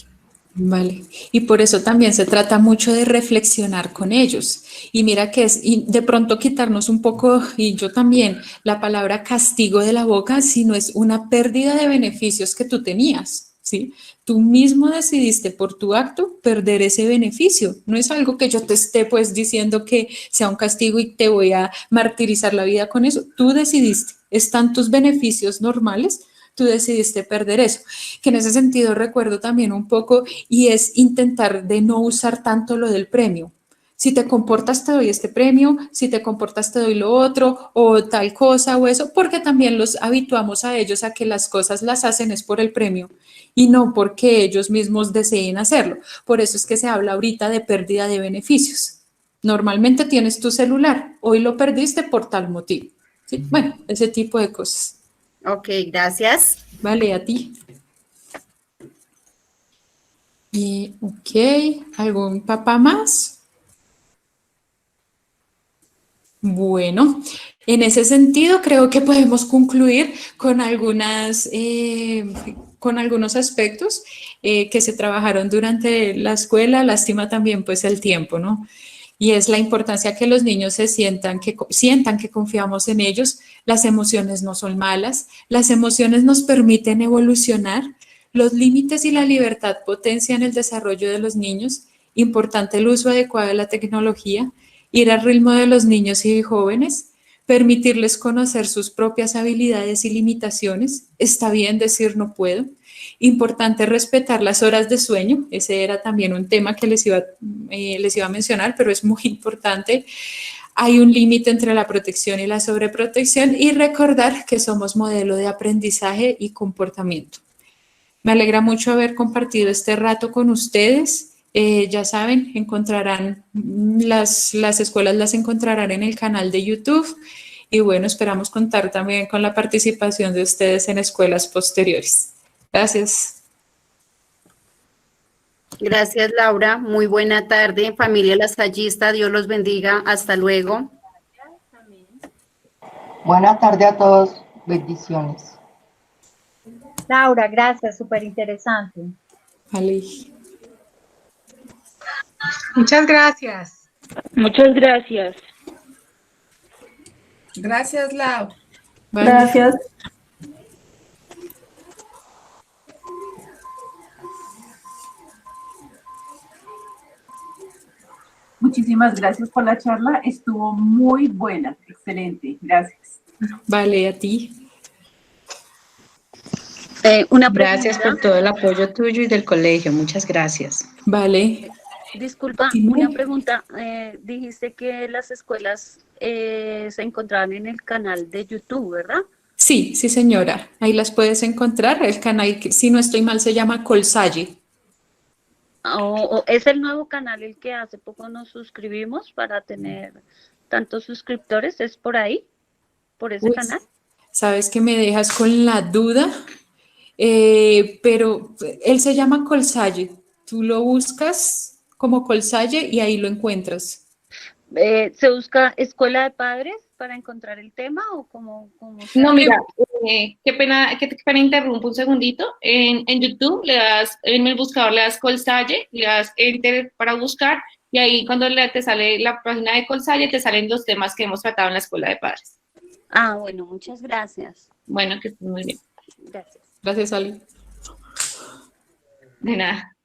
Vale, y por eso también se trata mucho de reflexionar con ellos. Y mira que es y de pronto quitarnos un poco, y yo también, la palabra castigo de la boca, si no es una pérdida de beneficios que tú tenías, ¿sí? Tú mismo decidiste por tu acto perder ese beneficio. No es algo que yo te esté pues diciendo que sea un castigo y te voy a martirizar la vida con eso. Tú decidiste, están tus beneficios normales. Tú decidiste perder eso, que en ese sentido recuerdo también un poco y es intentar de no usar tanto lo del premio. Si te comportas te doy este premio, si te comportas te doy lo otro o tal cosa o eso, porque también los habituamos a ellos a que las cosas las hacen es por el premio y no porque ellos mismos deseen hacerlo. Por eso es que se habla ahorita de pérdida de beneficios. Normalmente tienes tu celular, hoy lo perdiste por tal motivo. ¿Sí? Bueno, ese tipo de cosas. Ok, gracias. Vale, a ti. Y, ok, ¿algún papá más? Bueno, en ese sentido creo que podemos concluir con con algunos aspectos que se trabajaron durante la escuela. Lástima también pues el tiempo, ¿no? Y es la importancia que los niños sientan que confiamos en ellos. Las emociones no son malas, las emociones nos permiten evolucionar. Los límites y la libertad potencian el desarrollo de los niños. Importante el uso adecuado de la tecnología, ir al ritmo de los niños y jóvenes, permitirles conocer sus propias habilidades y limitaciones. Está bien decir no puedo. Importante respetar las horas de sueño, ese era también un tema que les iba a mencionar, pero es muy importante. Hay un límite entre la protección y la sobreprotección y recordar que somos modelo de aprendizaje y comportamiento. Me alegra mucho haber compartido este rato con ustedes. Ya saben, encontrarán las escuelas, las encontrarán en el canal de YouTube. Y bueno, esperamos contar también con la participación de ustedes en escuelas posteriores. Gracias. Gracias, Laura. Muy buena tarde. Familia Lasallista, Dios los bendiga. Hasta luego. Buena tarde a todos. Bendiciones. Laura, gracias, súper interesante. Vale. Muchas gracias. Muchas gracias. Gracias, Lau. Vale. Gracias. muchísimas gracias por la charla. Estuvo muy buena, excelente. Gracias. Vale, a ti. Gracias por todo el apoyo tuyo y del colegio. Muchas gracias. Vale. Disculpa, Dime. una pregunta. Dijiste que las escuelas se encontraban en el canal de YouTube, ¿verdad? Sí, sí, señora. Ahí las puedes encontrar. El canal, si no estoy mal, se llama Colsalle. ¿O es el nuevo canal el que hace poco nos suscribimos para tener tantos suscriptores? ¿Es por ahí? ¿Por ese canal? Sabes que me dejas con la duda, pero él se llama Colsalle. Tú lo buscas como Colsalle y ahí lo encuentras. ¿Se busca escuela de padres para encontrar el tema o cómo No, mira, qué pena interrumpo un segundito. En YouTube le das, en el buscador le das Colsalle, le das Enter para buscar y ahí cuando te sale la página de Colsalle te salen los temas que hemos tratado en la escuela de padres. Ah, bueno, muchas gracias. Bueno, que estés muy bien. Gracias. Gracias, Ali. De nada.